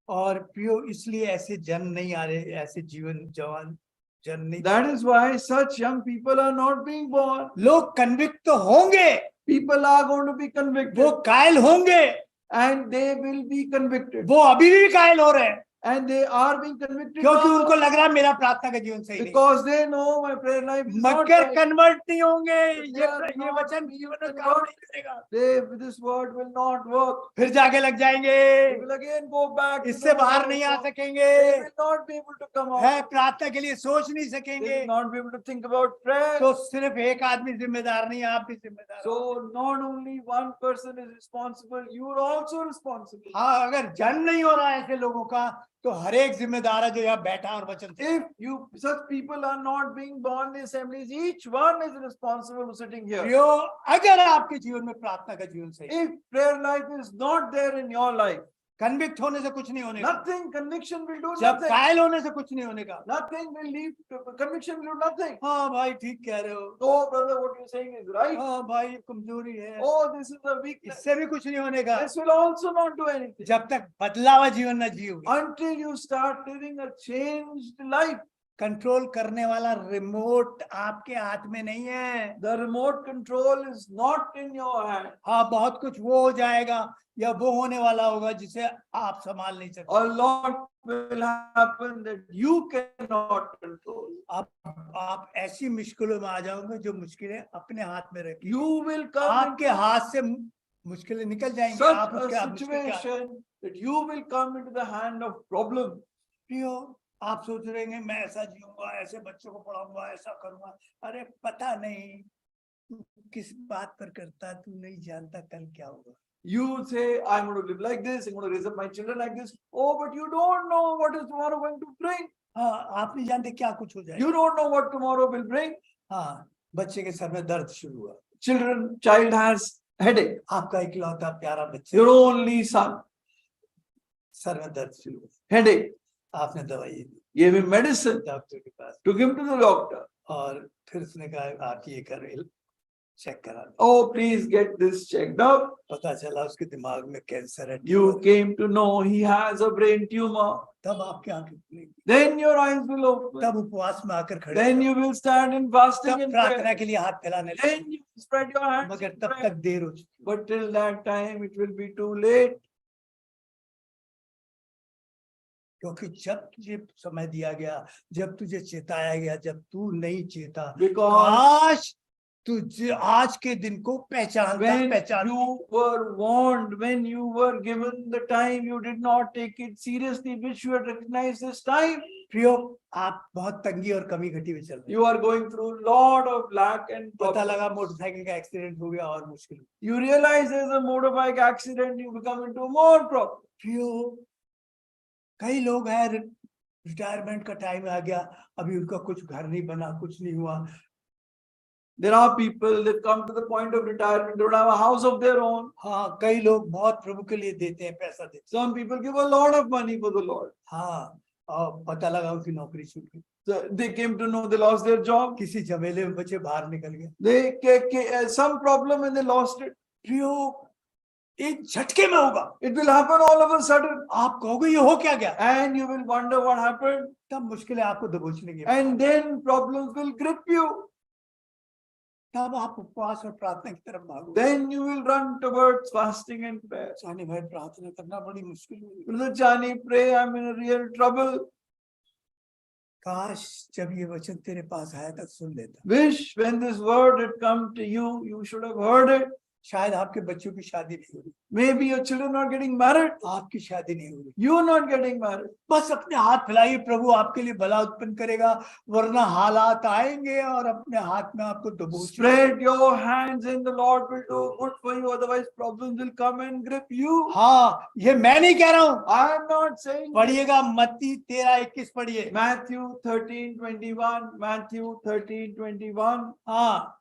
और प्रियो इसलिए ऐसे जन नहीं आ रहे, ऐसे जीवन जवान जन नहीं। That is why such young people are not being born. लोग कन्विक्ट तो होंगे, People are going to be convicted. वो कायल होंगे, And they will be convicted. वो अभी भी कायल हो रहे हैं, And they are being convicted क्योंकि now उनको लग रहा है मेरा प्रार्थना का जीवन सही नहीं, because they know my prayer life is not मगर right. कन्वर्ट नहीं होंगे। They are ये not वचन being जीवन में काम नहीं करेगा, This word will not work. फिर जाके लग जाएंगे, They will again go back. to इससे the बाहर word नहीं of आ God. सकेंगे, They will not be able to come है out. प्रार्थना के लिए सोच नहीं They सकेंगे। will not be able to think about prayer. तो सिर्फ एक आदमी जिम्मेदार नहीं, आप भी जिम्मेदार हो। So not only one person is responsible, you are also responsible. हाँ, अगर जन नहीं हो रहा है ऐसे लोगों का, तो हर एक जिम्मेदार है जो यहाँ बैठा और वचन से। If such people are not being born in the assemblies, each one is responsible for sitting here. प्रियो, अगर आपके जीवन में प्रार्थना का जीवन सही, If prayer life is not there in your life, convict होने से कुछ नहीं होने का, nothing, conviction will do जब nothing. कायल होने से कुछ नहीं होने का। Nothing will lead to conviction will do nothing. हाँ भाई ठीक कह रहे हो, Oh brother, what you're saying is right. हाँ भाई कमजोरी है, Oh, this is a weakness. इससे भी कुछ नहीं होने का। This will also not do anything. जब तक बदला हुआ जीवन न जियोगे, Until you start living a changed life. Control करने वाला रिमोट आपके हाथ में नहीं है। The remote control is not in your hand. हाँ, बहुत कुछ वो हो जाएगा या वो होने वाला होगा जिसे आप संभाल नहीं सकते। A lot will happen that you cannot control. आप ऐसी मुश्किलों में आ जाओगे जो मुश्किलें अपने हाथ में रखी, You will come आपके into हाथ से मुश्किलें निकल जाएंगी, such आप उसके a हाथ मुश्किल के हाथ। situation that you will come into the hand of problem. प्रियो, आप सोच रहे हैं मैं ऐसा जीऊंगा, ऐसे बच्चों को पढ़ाऊंगा, ऐसा करूंगा। अरे पता नहीं तू किस बात पर करता, तू नहीं जानता कल क्या होगा। You say, I'm going to live like this, I'm going to raise up my children like this. Oh, but you don't know what is tomorrow going to bring. हाँ, आप नहीं जानते क्या कुछ हो जाएगा। You don't know what tomorrow will bring. हाँ, बच्चे के सर में दर्द शुरू हुआ, Child has headache. आपका इकलौता प्यारा बच्चा, Your only son, सर में दर्द शुरू हुआ, headache. आपने दवाई दी, Gave him medicine, डॉक्टर के पास, took him to the doctor. और फिर उसने कहा आप ये कर चेक करा लो। Oh, please get this checked out. पता चला उसके दिमाग में कैंसर है। You came to know he has a brain tumor. तब आपकी आंखें खुलेंगी, Then your eyes will open. तब उपवास में आकर खड़े, Then you will stand in fasting तब and प्रार्थना prayer. के लिए हाथ फैलाने लगे। Then you spread your hands. मगर in तब prayer. तक देर हो चुकी। But till that time, it will be too late. क्योंकि जब तुझे समय दिया गया, जब तुझे चेताया गया, जब तू नहीं चेता, Because आज तुझे आज के दिन को when पहचान you were warned, when you were given the time, you did not take it seriously, which you had recognized this time. प्रियो, आप बहुत तंगी और कमी घटी में चल रहे हैं। You are going through a lot of lack and पता problems. लगा मोटरसाइकिल का एक्सीडेंट हो गया और मुश्किल। You realize there's a motorbike accident, you become into more problems. प्रियो, कई लोग हैं रिटायरमेंट का टाइम आ गया, अभी उनका कुछ घर नहीं बना, कुछ नहीं हुआ, There are people that come to the point of retirement, don't have a house of their own. हाँ, कई लोग बहुत प्रभु के लिए देते हैं, पैसा देते Some people give a lot of money for the Lord. हैं। हाँ, और पता लगा उनकी नौकरी छूट गई, So they came to know they lost their job. किसी झमेले में बचे बाहर निकल गए। They some problem and they lost it. प्रियो, एक झटके में होगा, It will happen all of a sudden, आप कहोगे ये हो क्या गया, and you will wonder what happened. तब मुश्किलें आपको दबोच लेंगी, And then problems will grip you. तब आप उपवास और प्रार्थना की तरफ भागोगे। Then you will run towards fasting and prayer. जाने भाई, प्रार्थना करना बड़ी मुश्किल है। Brother Chani, pray, I'm in a real trouble. काश जब ये वचन तेरे पास आया था सुन लेता। Wish when this word had come to you, you should have heard it. शायद आपके बच्चों की शादी नहीं हो रही, Maybe your children are getting married. आपकी शादी नहीं हो रही, You are not getting married. बस अपने हाथ फैलाइए, प्रभु आपके लिए भला उत्पन्न करेगा, वरना हालात आएंगे और अपने हाथ में आपको दबोच लेंगे। Spread your hands and the Lord will do good for you. Otherwise problems will come and grip you. हाँ, ये मैं नहीं कह रहा हूँ, I am not saying. पढ़िएगा मत्ती 13:21 पढ़िए। Matthew 13:21. Matthew 13:21. हाँ,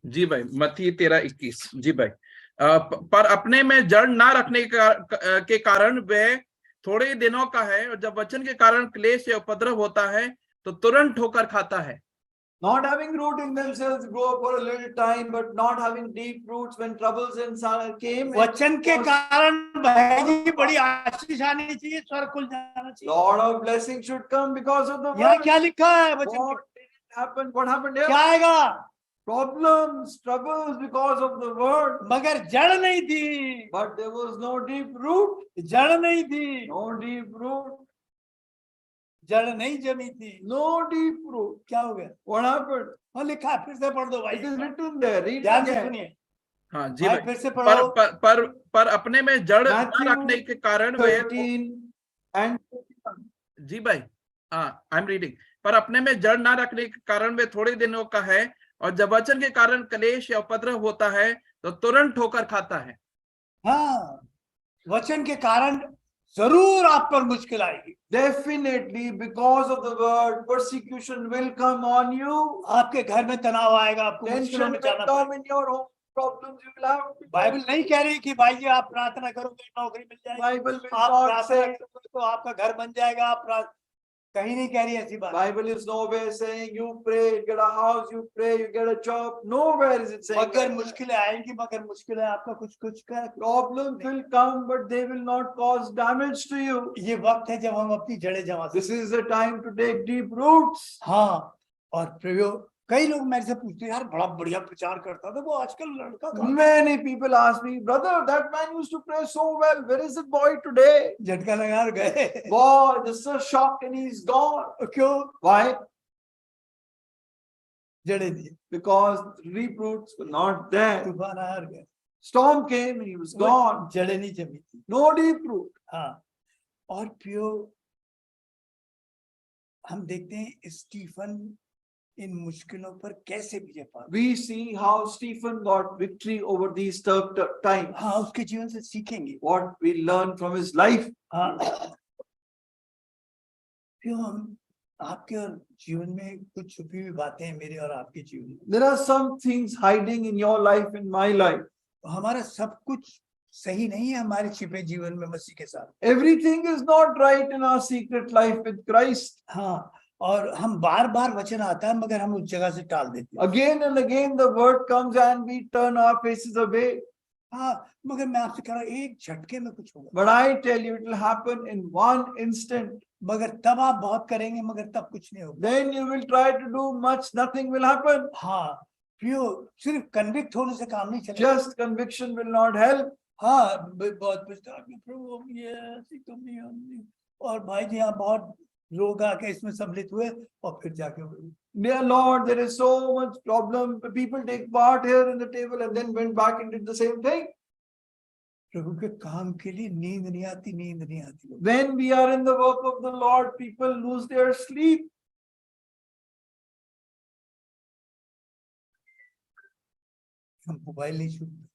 जी भाई, मत्ती 13:21। जी भाई, पर अपने में जड़ ना रखने के कारण वह थोड़े ही दिनों का है, और जब वचन के कारण क्लेश या उपद्रव होता है तो तुरंत ठोकर खाता है। Not having root in themselves, grow up for a little time, but not having deep roots when troubles and sorrow came. वचन के कारण भाई जी बड़ी आशीष आनी चाहिए, स्वर खुल जाना चाहिए। Lord of blessing should come because of the यहाँ word. क्या लिखा है वचन What के? did happen? What happened here? क्या आएगा? Problems, troubles because of the word. मगर जड़ नहीं थी, But there was no deep root. जड़ नहीं थी, No deep root. जड़ नहीं जमी थी। No deep root. क्या हो गया? What happened? हाँ, लिखा है, फिर से पढ़ दो भाई, It is written there. Read ध्यान से again. सुनिए। हाँ जी भाई भाई, फिर से पर पढ़ो। पर अपने में जड़ न Matthew रखने के कारण वह 13 and 21. जी भाई, हाँ, आई एम रीडिंग। पर अपने में जड़ ना रखने के कारण वे थोड़े दिनों का है, और जब वचन के कारण क्लेश या उपद्रव होता है तो तुरंत ठोकर खाता है। हाँ, वचन के कारण जरूर आप पर मुश्किल आएगी। Definitely, because of the word, persecution will come on you. आपके घर में तनाव आएगा, आपको मुश्किलों Tension में will जाना come पड़ेगा। in your home. Problems you will have. Bible नहीं कह रही कि भाई जी आप प्रार्थना करोगे नौकरी मिल जाएगी, Bible will आप not प्रार्थना say. करोगे तो आपका घर बन जाएगा, आप कहीं नहीं कह रही ऐसी बात। Bible is nowhere saying you pray, you get a house, you pray, you get a job. Nowhere is it saying. मगर that. मुश्किलें आएंगी, मगर मुश्किलें आपका कुछ का Problems will come, but they will not cause damage to you. ये वक्त है जब हम अपनी जड़ें जमा सकते। This is the time to take deep roots. हाँ, और प्रयोग कई लोग मेरे से पूछते हैं, यार बड़ा बढ़िया प्रचार करता था वो, आजकल लड़का कहाँ? Many people ask me, brother, that man used to pray so well. Where is the boy today? झटका लगा और गए। Wow, this is a shock and he's gone. क्यों? Why? जड़ें नहीं, Because deep roots were not there. तूफान आया और गए, Storm came and he was gone. जड़ें नहीं जमी थी। No deep root. हाँ, और प्रयोग हम देखते हैं स्टीफन इन मुश्किलों पर कैसे विजय पाया। We see how Stephen got victory over these tough times. हाँ, उसके जीवन से सीखेंगे। What we learn from his life. हाँ, क्यों हम आपके और जीवन में कुछ छुपी हुई बातें हैं, मेरे और आपके जीवन में। There are some things hiding in your life, in my life. हमारा सब कुछ सही नहीं है हमारे छिपे जीवन में मसीह के साथ। Everything is not right in our secret life with Christ. हाँ, और हम बार बार वचन आता है मगर हम उस जगह से टाल देते हैं। Again and again the word comes and we turn our faces away. हाँ, मगर मैं आपसे कह रहा हूँ एक झटके में कुछ होगा। But I tell you, it will happen in one instant. मगर तब आप बहुत करेंगे, मगर तब कुछ नहीं होगा। Then you will try to do much, nothing will happen. हाँ, प्रियो सिर्फ कन्विक्ट होने से काम नहीं चलेगा। Just conviction will not help. हाँ, बहुत पछतावा कि प्रभु हम ये ऐसी कमी हमने, और भाई जी यहाँ बहुत लोग आके इसमें सम्मिलित हुए और फिर जाके हुए। Dear Lord, there is so much problem. People take part here in the table and then went back and did the same thing. प्रभु के काम के लिए नींद नहीं आती, नींद नहीं आती। When we are in the work of the Lord, people lose their sleep. हम मोबाइल नहीं छूटते।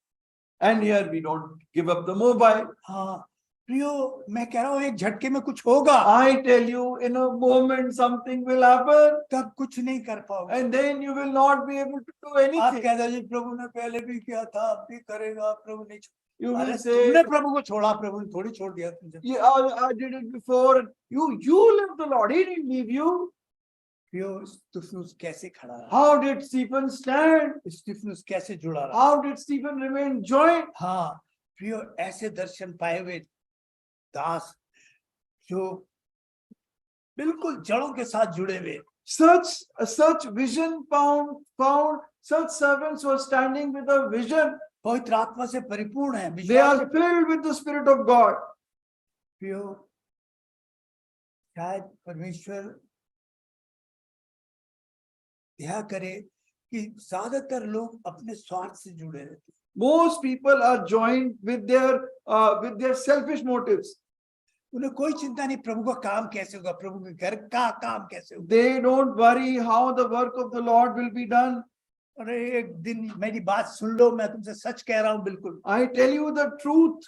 And here we don't give up the mobile. हाँ, प्रियो मैं कह रहा हूँ एक झटके में कुछ होगा, I tell you, in a moment something will happen, तब कुछ नहीं कर पाओगे। and then you will not be able to do आप anything. कह दो जी प्रभु ने पहले भी किया था, अब भी करेगा, प्रभु नहीं You अरे will say, तुमने प्रभु को छोड़ा, प्रभु ने थोड़ी छोड़ दिया तुझे। yeah, I did it before. You left the Lord. He didn't leave you. प्रियो स्तिफनुस कैसे खड़ा रहा, How did Stephen stand? स्तिफनुस कैसे जुड़ा रहा। How did Stephen remain joined? हाँ प्रियो ऐसे दर्शन पाए हुए दास जो बिल्कुल जड़ों के साथ जुड़े हुए, Such vision found such servants who are standing with a vision. पवित्र आत्मा से परिपूर्ण है, They विश्वास are से filled with the Spirit of God. प्रियो शायद परमेश्वर दया करे कि ज्यादातर लोग अपने स्वार्थ से जुड़े रहते, Most people are joined with their selfish motives. उन्हें कोई चिंता नहीं प्रभु का काम कैसे होगा, प्रभु के घर का काम कैसे होगा। They don't worry how the work of the Lord will be done. अरे एक दिन मेरी बात सुन लो, मैं तुमसे सच कह रहा हूं बिल्कुल, I tell you the truth.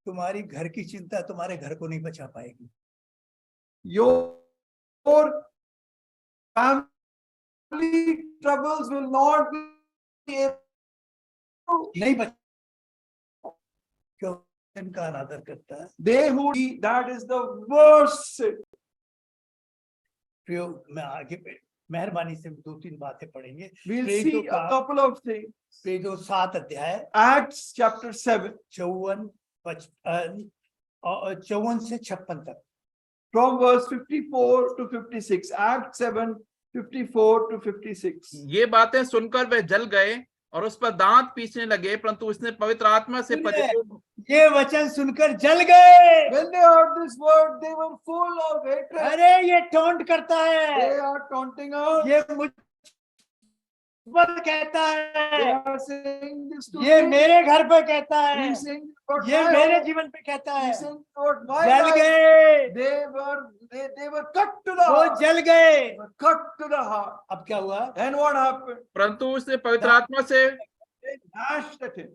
तुम्हारी घर की चिंता तुम्हारे घर को नहीं बचा पाएगी। Your family troubles will not be able नहीं बचा, क्यों इनका अनादर करता है। they who that is the worst sin. प्रियो मैं आगे मेहरबानी से दो तीन बातें पढ़ेंगे। We'll प्रेरितों see a का couple of things. प्रेरितों 7 अध्याय Acts chapter 7 54 से 56 तक, from verse 54 to 56. Acts 7 54 to 56. ये बातें सुनकर वे जल गए और उस पर दांत पीसने लगे, परंतु उसने पवित्र आत्मा से परिपूर्ण ये वचन सुनकर जल गए। When they heard this word, they were full of hatred. अरे ये टोंट करता है, They are taunting us. ये मुझ पर कहता They है, are saying this to ये me. मेरे घर पे कहता है, He's saying about ये my मेरे home. जीवन पे कहता है। He's saying about my जल life. गए, They were cut to the वो heart. जल गए। They were cut to the heart. अब क्या हुआ, And what happened? परंतु उसने पवित्र आत्मा से They gnashed at him.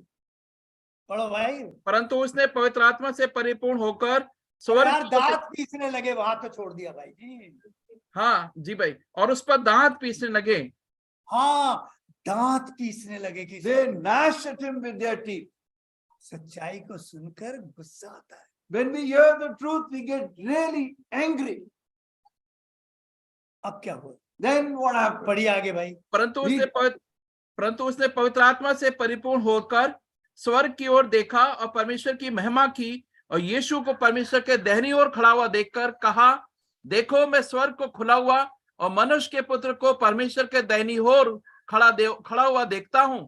पढ़ो भाई, परंतु उसने पवित्र आत्मा से परिपूर्ण होकर स्वर्ग यार की ओर- दांत पीसने लगे, वहां तो छोड़ दिया भाई जी। हाँ जी भाई, और उस पर दांत पीसने लगे। हाँ दांत पीसने लगे कि They gnashed at him with their teeth. सच्चाई को सुनकर गुस्सा आता है। When we hear the truth, we get really angry. अब क्या हुआ, Then what happened? पढ़िए आगे भाई। परंतु उसने पवित्र आत्मा से परिपूर्ण होकर स्वर्ग की ओर देखा और परमेश्वर की महिमा की और यीशु को परमेश्वर के दाहिनी ओर खड़ा हुआ देखकर कहा, देखो मैं स्वर्ग को खुला हुआ और मनुष्य के पुत्र को परमेश्वर के दाहिनी ओर खड़ा हुआ देखता हूँ।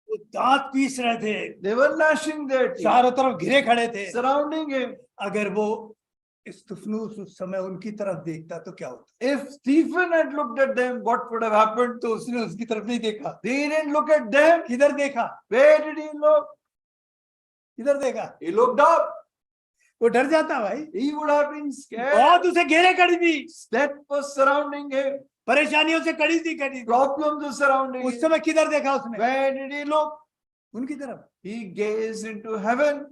वो दांत पीस रहे थे, They were gnashing their teeth, चारों तरफ घिरे खड़े थे। surrounding him. अगर वो स्तिफनुस उस समय उनकी तरफ देखता तो क्या होता, If Stephen had looked at them, what would have happened? तो उसने उसकी तरफ नहीं देखा। He didn't look at them. किधर देखा, Where did he look? किधर देखा, He looked up. वो डर जाता भाई, He would have been scared. बहुत उसे घेरे खड़ी थी, That was surrounding him. परेशानियों से खड़ी थी। Problems were surrounding उस him. समय किधर देखा उसने, Where did he look? उनकी तरफ। He gazed into heaven.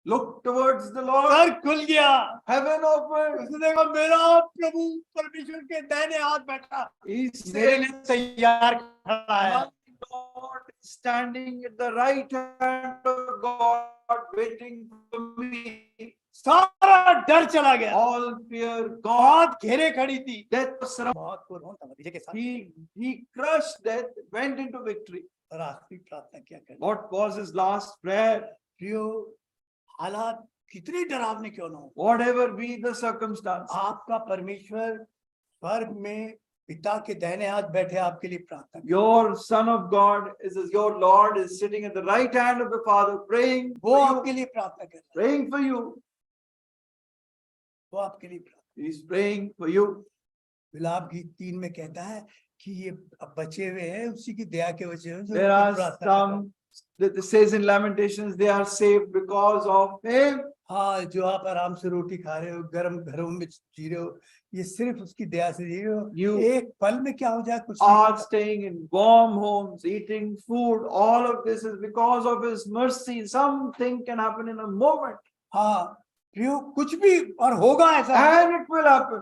Looked towards the Lord. Sir खुल गया, Heaven opened. उसने देखा मेरा प्रभु परमेश्वर के दाहिने हाथ बैठा, He मेरे said, लिए तैयार खड़ा है। my Lord is standing at the right hand of God, waiting for me. सारा डर चला गया, All fear gone. बहुत घेरे खड़ी थी, Death was surrounded. बहुत पुरहों था नतीजे के साथ। He crushed death, went into victory. और आखिरी प्रार्थना क्या करनी, What was his last prayer? प्रियो हालात कितनी डरावने क्यों ना हो, Whatever be the circumstance, आपका परमेश्वर स्वर्ग में पिता के दाहिने हाथ बैठे आपके लिए प्रार्थना कर, your Son of God your Lord is sitting at the right hand of the Father, praying वो for you, आपके लिए प्रार्थना कर रहा है, praying for you. वो आपके लिए प्रार्थना। He's praying for you. विलाप गीत 3 में कहता है कि ये अब बचे हुए हैं उसी की दया के वजह से There are some that says in Lamentations, they are saved because of him. हाँ जो आप आराम से रोटी खा रहे हो, गर्म घरों में जी रहे हो, ये सिर्फ उसकी दया से You एक पल में क्या हो जाए कुछ नहीं are पता। staying in warm homes, eating food. All of this is because of His mercy. Something can happen in a moment, हाँ प्रियो कुछ भी और होगा ऐसा, and it will happen.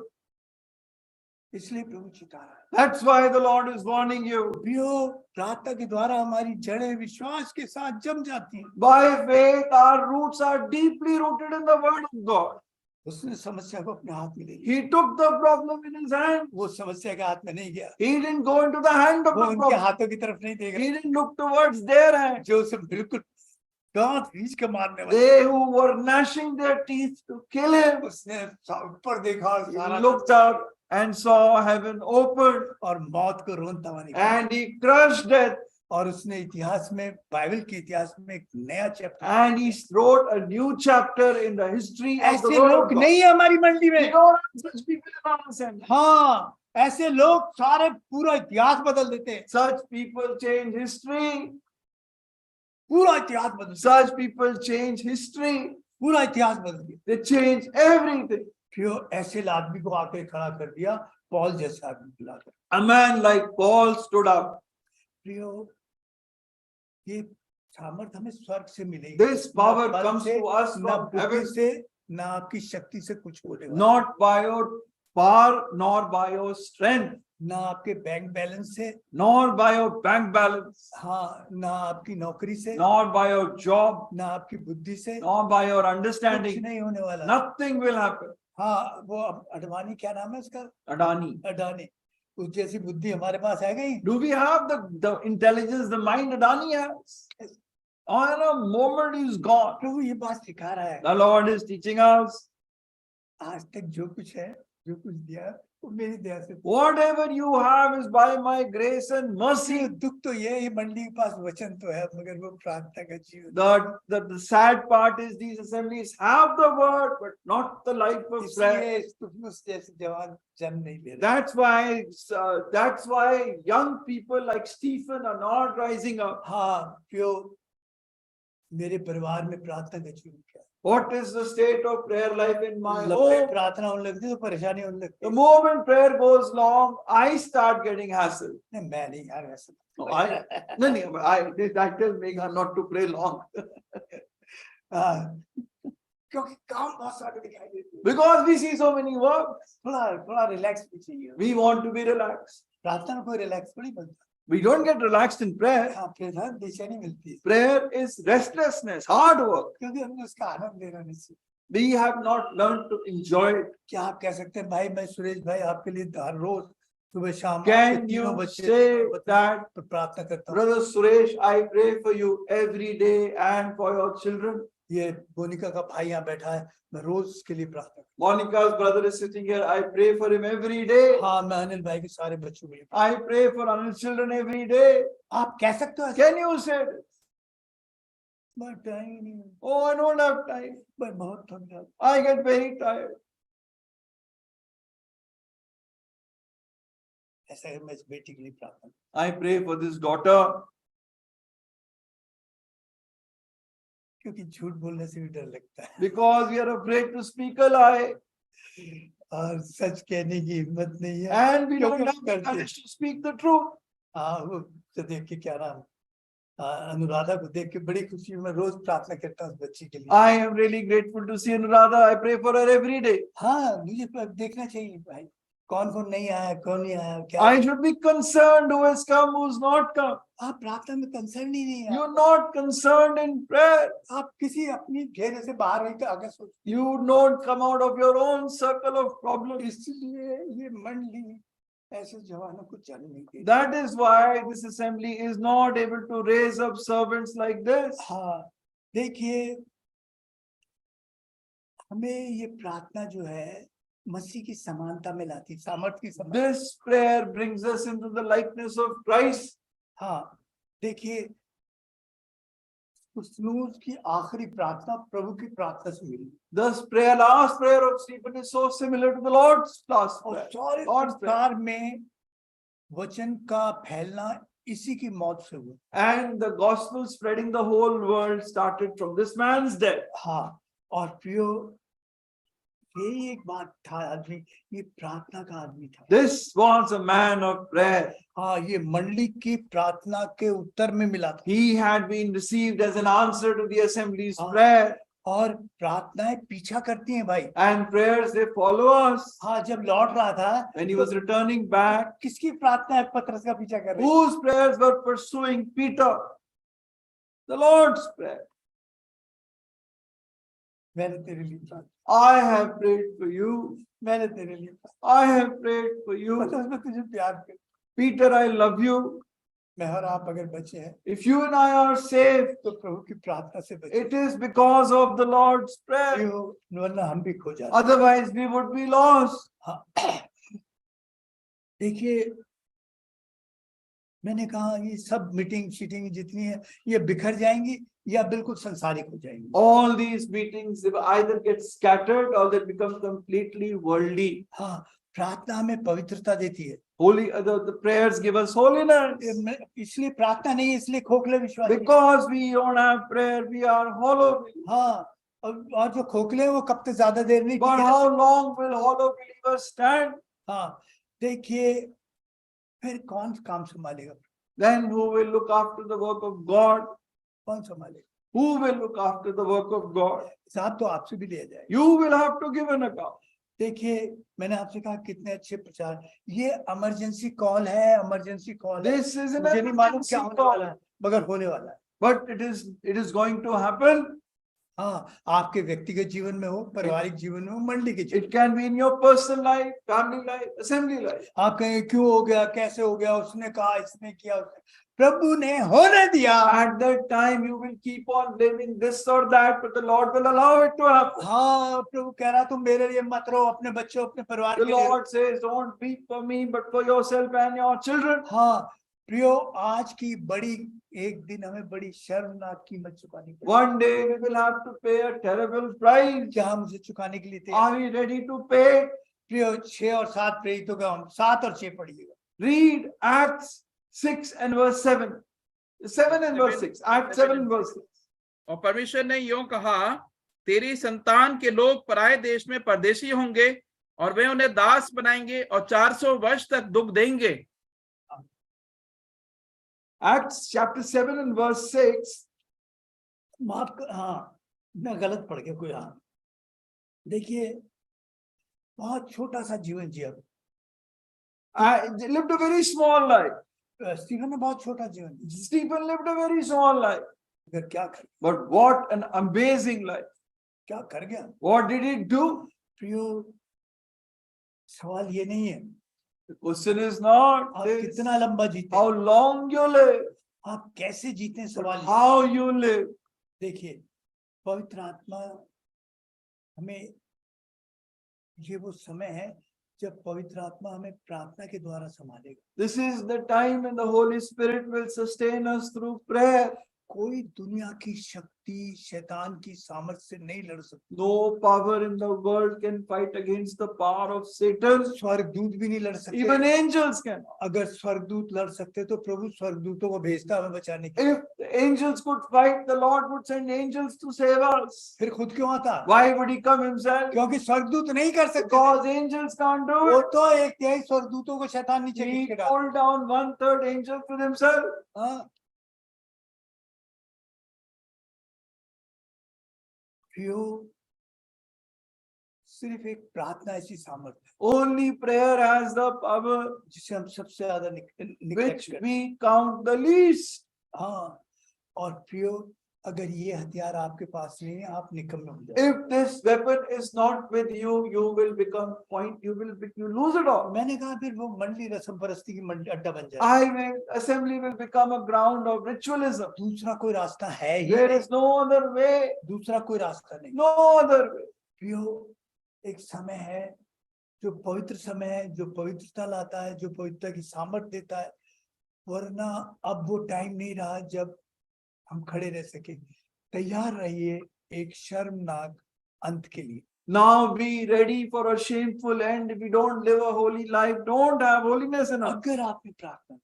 इसलिए प्रभु चिता रहा है। That's why the Lord is warning you. प्रियो प्रार्थना के द्वारा हमारी जड़ें विश्वास के साथ जम जाती हैं। By faith, our roots are deeply rooted in the Word of God. उसने समस्या को अपने हाथ में ले लिया, He took the problem in His hand. वो समस्या के हाथ में नहीं गया, He didn't go into the hand of वो the उनके problem. हाथों की तरफ नहीं देख रहा, He didn't look towards their hand. जो उसे बिल्कुल दांत खींच के मारने वाले, They who were gnashing their teeth to kill Him. उसने ऊपर देखा और He सारा looked up and saw heaven opened, और मौत को रोनता हुआ निकला। and He crushed death, और उसने इतिहास में, बाइबल के इतिहास में एक नया chapter, and He wrote a new chapter in the history of the ऐसे world. लोग नहीं है हमारी मंडली We में। don't have such people in our assembly. हाँ ऐसे लोग सारे पूरा इतिहास बदल देते हैं, Such people change history. पूरा इतिहास बदल, Such people change history. पूरा इतिहास बदल दिया। They change everything. फिर ऐसे आदमी को आके खड़ा कर दिया, पॉल जैसे आदमी को लाकर। A man like Paul stood up. प्रियो ये सामर्थ हमें स्वर्ग से मिलेगी, This power ना बल comes से, to us ना from बुद्धि heaven, से, ना आपकी शक्ति से कुछ होने वाला, not by your power, nor by your strength, ना आपके बैंक बैलेंस से, nor by your bank balance, हाँ ना आपकी नौकरी से, nor by your job, ना आपकी बुद्धि से, nor by your कुछ understanding. नहीं होने वाला। Nothing will happen. हाँ वो अडवाणी, क्या नाम है उसका, Adani. अडानी, उस जैसी बुद्धि हमारे पास है गई। Do we have the intelligence, the mind Adani has? On a moment he's gone. प्रभु ये बात सिखा रहा है, The Lord is teaching us. आज तक जो कुछ है, जो कुछ दिया वो मेरी दया से। Whatever you have is by my grace and mercy. दुख तो ये मंडली के पास वचन तो है, मगर वो प्रार्थना का जीवन, The sad part is these assemblies have the word, but not the life of prayer. इसलिए तुफनुस जैसे जवान जन्म नहीं ले रहे। That's why young people like Stephen are not rising up. हाँ क्यों मेरे परिवार में प्रार्थना का जीवन क्या है? What is the state of prayer life in my लंबे home? प्रार्थना होने लगती है तो परेशानी होने लगती The है। moment prayer goes long, I start getting hassle. नहीं मैं नहीं यार ऐसा, No, that tells Megha not to pray long. हाँ, क्योंकि काम बहुत सारे दिखाई देते हैं, Because we see so many works. थोड़ा रिलैक्स भी चाहिए। We want to be relaxed. प्रार्थना में कोई रिलैक्स थोड़ी बनता, We don't get relaxed in prayer. हाँ फिर ना बेचैनी मिलती है, Prayer is restlessness, hard work. क्योंकि हमने उसका आनंद लेना नहीं सीखा। We have not learned to enjoy it. क्या आप कह सकते हैं भाई मैं सुरेश भाई आपके लिए हर रोज सुबह शाम Can आपके you तीनों बच्चे say that, पर प्रार्थना करता हूँ? Brother Suresh, I pray for you every day and for your children? ये मोनिका का भाई यहाँ बैठा है, मैं रोज उसके लिए प्रार्थना करता Monica's brother is sitting here. I pray for him every day. हूँ। हाँ मैं अनिल भाई के सारे बच्चों के लिए, I pray for Anil's children every day. आप कह सकते हो ऐसा? Can you say this? मैं टाइम ही नहीं है, Oh, I don't have time. मैं बहुत थक जाता हूँ। I get very tired. ऐसा है, मैं इस बेटी के लिए प्रार्थना करता I pray for this daughter हूँ, क्योंकि झूठ बोलने से भी डर लगता है because we are afraid to speak a lie और सच कहने की हिम्मत नहीं है। and we don't क्योंकि have the करते हैं। courage to speak the truth. हाँ वो तो देख के क्या नाम, अनुराधा को देख के बड़ी खुशी, मैं रोज प्रार्थना करता हूँ उस बच्ची के लिए। I am really grateful to see Anuradha. I pray for her every day. हाँ मुझे देखना चाहिए भाई, कौन कौन नहीं आया, कौन नहीं आया, क्या I should be concerned who has come, who's not come. आप प्रार्थना में कंसर्न ही नहीं है, You're not concerned in prayer. आप किसी अपनी घेरे से बाहर नहीं आगे सोच, You don't come out of your own circle of problems. इसलिए ये मंडली ऐसे जवानों को जन्म नहीं देती। That is why this assembly is not able to raise up servants like this. हाँ देखिए हमें ये प्रार्थना जो है मसीह की समानता में लाती, सामर्थ की समानता। This prayer brings us into the likeness of Christ. हाँ देखिए उसनूस की आखिरी प्रार्थना प्रभु की प्रार्थना से मिली, This prayer, last prayer of Stephen is so similar to the Lord's last और prayer. सारे Lord's prayer. संसार में वचन का फैलना इसी की मौत से हुआ। And the gospel spreading the whole world started from this man's death. हाँ और प्रियो ये एक बात था आदमी, ये प्रार्थना का आदमी था। This was a man of prayer. हाँ, ये मंडली की प्रार्थना के उत्तर में मिला था। He had been received as an answer to the assembly's हाँ। prayer. और प्रार्थनाएं पीछा करती हैं भाई। And prayers, they follow us. हाँ, जब लौट रहा था When he was returning back, किसकी प्रार्थना पतरस का पीछा कर रही? whose prayers were pursuing Peter? The Lord's prayer. मैंने तेरे लिए प्रार्थना, I have prayed for you. मैंने तेरे लिए I have prayed for you. पतरस, मैं तुझे प्यार कर, Peter, I love you. मैं और आप अगर बचे हैं If you and I are saved, तो प्रभु की प्रार्थना से बचे, it is because of the Lord's prayer. वरना हम भी खो जाते। Otherwise, we would be lost. हाँ, देखिए मैंने कहा ये सब मीटिंग शीटिंग जितनी है ये बिखर जाएंगी या बिल्कुल संसारिक हो जाएंगी। All these meetings, they either get scattered or they become completely worldly. हाँ, प्रार्थना हमें पवित्रता देती है। Holy, the prayers give us holiness. इसलिए प्रार्थना नहीं, इसलिए खोखले विश्वास। Because we don't have prayer, we are hollow. हाँ, और जो खोखले हैं वो कब तक ज्यादा देर नहीं But टिके। how long will hollow believers stand? हाँ, देखिए फिर कौन काम संभालेगा? Then who will look after the work of God? कौन संभालेगा? Who will look after the work of God? हिसाब तो आपसे भी लिया जाएगा। You will have to give an account. देखिए मैंने आपसे कहा कितने अच्छे प्रचार, ये इमरजेंसी कॉल है, इमरजेंसी कॉल है। This is an मुझे नहीं मालूम emergency क्या होने वाला call. है, मगर होने वाला है। But it is going to happen. हाँ, आपके व्यक्तिगत जीवन में हो, पारिवारिक जीवन में हो, मंडली के जीवन। It can be in your personal life, family life, assembly life. आप कहें क्यों हो गया, कैसे हो गया, उसने कहा, इसने किया, प्रभु ने होने दिया। At that time, you will keep on blaming this or that, but the Lord will allow it to happen. हाँ, प्रभु कह रहा तुम मेरे लिए मत रो, अपने बच्चों अपने परिवार The के लिए। Lord says, don't weep for me, but for yourself and your children. हाँ प्रियो, आज की बड़ी एक दिन हमें बड़ी शर्मनाक कीमत चुकानी पड़ेगी। One day we will have to pay a terrible price. क्या हम उसे चुकाने के लिए तैयार? Are we ready to pay? प्रियो 6 और 7 प्रेरितों का हम 7 और 6 पढ़िएगा। Read Acts 6 and verse 7. 7 and verse 6. Acts 7 verse 6. और परमेश्वर ने यूं कहा, तेरी संतान के लोग पराये देश में परदेशी होंगे और वे उन्हें दास बनाएंगे और 400 वर्ष तक दुख देंगे। Acts chapter 7 and verse 6. माफ कर, हाँ मैं गलत पढ़ गया कोई। हाँ देखिए, बहुत छोटा सा जीवन जिया, They lived a very small life. Stephen ने बहुत छोटा जीवन जिया। Stephen lived a very small life. अगर क्या कर, But what an amazing life. क्या कर गया? What did he do? प्रियो, सवाल ये नहीं है The question is not आप this, कितना लंबा जीते, how long you live, आप कैसे जीते हैं, सवाल ये। how you live. देखिए, पवित्र आत्मा हमें, ये वो समय है जब पवित्र आत्मा हमें प्रार्थना के द्वारा संभालेगा। This is the time when the Holy Spirit will sustain us through prayer. कोई दुनिया की शक्ति शैतान की सामर्थ्य से नहीं लड़ सकती। No power in the world can fight against the power of Satan. स्वर्गदूत भी नहीं लड़ सकते। Even angels can. अगर स्वर्गदूत लड़ सकते तो प्रभु स्वर्गदूतों को भेजता हमें बचाने के लिए। If the angels could fight, the Lord would send angels to save us. फिर खुद क्यों आता? Why would he come himself? क्योंकि स्वर्गदूत नहीं कर सकते। Because angels can't do वो it. तो 1/3 स्वर्गदूतों को शैतान नीचे He खींच के डालता। pulled down 1/3 angels with himself. हाँ, प्रियो, सिर्फ एक प्रार्थना ऐसी सामर्थ्य है Only prayer has the power जिसे हम सबसे ज्यादा which neglect करते हैं। we count the least. हाँ, और प्रियो, अगर ये हथियार आपके पास नहीं है, आप निकम्मे हो जाए। If this weapon is not with you, you will become you lose it all. मैंने कहा फिर वो मंडली रस्म परस्ती की अड्डा बन जाए। Assembly will become a ground of ritualism. दूसरा कोई रास्ता है ही There नहीं। is no other way. दूसरा कोई रास्ता नहीं। No other way. प्रियो, एक समय है जो पवित्र समय है, जो पवित्रता लाता है, जो पवित्रता की सामर्थ्य देता है, वरना अब वो टाइम नहीं रहा जब हम खड़े रह सके। तैयार रहिए एक शर्मनाक अंत के लिए। Now be ready for a shameful end. If you don't live a holy life, don't have holiness in us. अगर आपने प्रार्थना,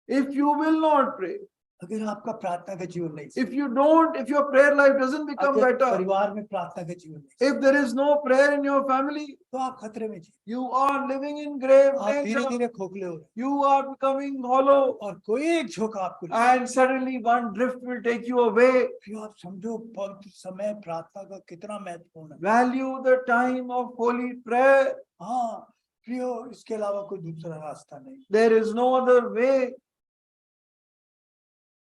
If you will not pray, अगर आपका प्रार्थना का जीवन नहीं, If you don't, if your prayer life doesn't become अगर better, परिवार में प्रार्थना का जीवन नहीं, if there is no prayer in your family, तो आप खतरे में जी, you are living in grave आप धीरे danger. धीरे खोखले हो रहे हैं, You are becoming hollow, और कोई एक झोंका आपको ले, and suddenly one drift will take you away. फिर आप समझो पवित्र समय प्रार्थना का कितना महत्वपूर्ण है। Value the time of holy prayer. हाँ प्रियो, इसके अलावा कोई दूसरा रास्ता नहीं, There is no other way.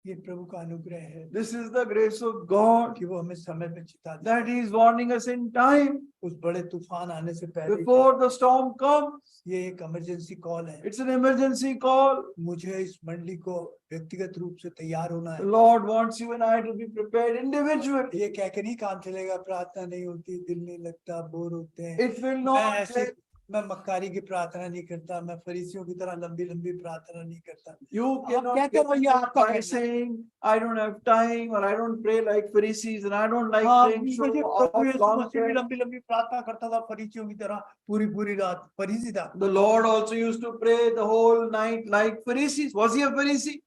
ये प्रभु का अनुग्रह है This is the grace of God कि वो हमें समय पे चिता दे, that He is warning us in time उस बड़े तूफान आने से पहले before the storm comes. ये एक इमरजेंसी कॉल है, It's an emergency call. मुझे इस मंडली को व्यक्तिगत रूप से तैयार होना The है। Lord wants you and I to be prepared individually. ये कह के नहीं काम चलेगा, प्रार्थना नहीं होती, दिल नहीं लगता, बोर होते हैं, It will मैं not ऐसे take. मैं मक्कारी की प्रार्थना नहीं करता, मैं फरीसियों की तरह लंबी लंबी प्रार्थना नहीं करता। You आप cannot कहते get हो ये आपका by कहना है। saying, I don't have time, or I don't pray like Pharisees, and I don't like हाँ, praying so मुझे प्रभु यीशु long मसीह भी prayer. लंबी लंबी प्रार्थना करता था फरीसियों की तरह, पूरी पूरी रात फरीसी था। The Lord also used to pray the whole night like Pharisees. Was He a Pharisee?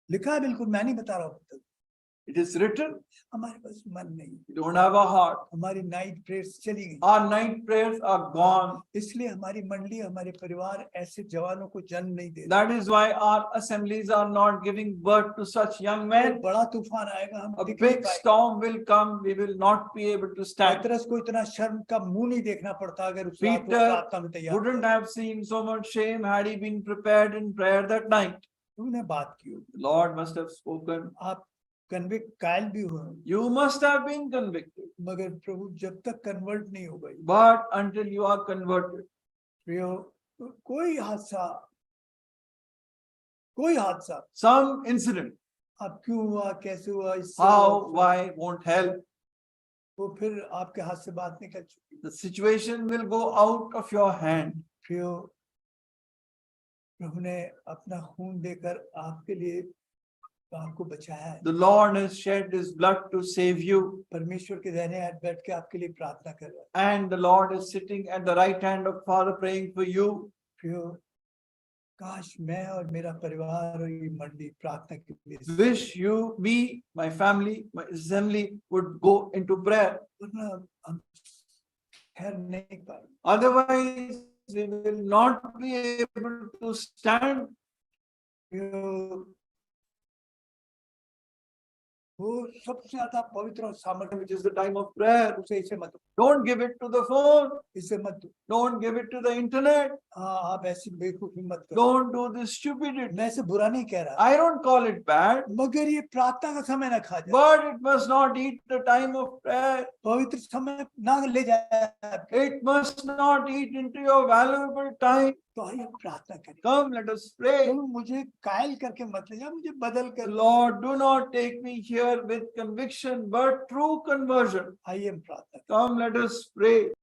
लिखा है, बिल्कुल मैं नहीं बता रहा हूँ, It is written. हमारे पास मन नहीं, We don't have a heart. हमारी नाइट प्रेयर्स चली गई, Our night prayers are gone. इसलिए हमारी मंडली, हमारे परिवार ऐसे जवानों को जन्म नहीं दे रहे। That is why our assemblies are not giving birth to such young men. बड़ा तूफान आएगा, हम A दिख नहीं big पाएंगे। storm will come. We will not be able to stand. पतरस को इतना शर्म का मुंह नहीं देखना पड़ता अगर उस रात को Peter प्रार्थना में तैयार wouldn't have seen so much shame had he been prepared in prayer that night. तूने बात की होगी, The Lord must have spoken. आप कन्विक्ट कायल भी हो, You must have been convicted. मगर प्रभु जब तक कन्वर्ट नहीं हो गई, But until you are converted, प्रियो, कोई हादसा, कोई हादसा, some incident, अब क्यों हुआ, कैसे हुआ, इससे how, हुआ, why, won't help. वो फिर आपके हाथ से बात निकल चुकी। The situation will go out of your hand. प्रियो, प्रभु ने अपना खून देकर आपके लिए आपको बचाया है। The Lord has shed His blood to save you. परमेश्वर के दाहिने हाथ बैठ के आपके लिए प्रार्थना कर रहा है। And the Lord is sitting at the right hand of Father praying for you. प्रियो, काश मैं और मेरा परिवार और ये मंडली प्रार्थना के लिए, Wish you, me, my family, my assembly would go into prayer. वरना हम ठहर नहीं पाएंगे। Otherwise, we will not be able to stand. प्रियो, वो सबसे ज्यादा पवित्र और सामर्थ्य, Which is the time of prayer. उसे इसे मत, Don't give it to the phone. इसे मत दो। Don't give it to the internet. हाँ, आप ऐसी बेवकूफी मत करो। Don't do this stupidity. मैं इसे बुरा नहीं कह रहा, I don't call it bad, मगर ये प्रार्थना का समय ना खा जाए, but it must not eat the time of prayer. पवित्र समय ना ले जाए। It must not eat into your valuable time. तो आइए प्रार्थना करें। Come, let us pray. प्रभु मुझे कायल करके मत ले जा, मुझे बदल कर। Lord, do not take me here with conviction, but true conversion. आइए हम प्रार्थना करें। Come, let us pray.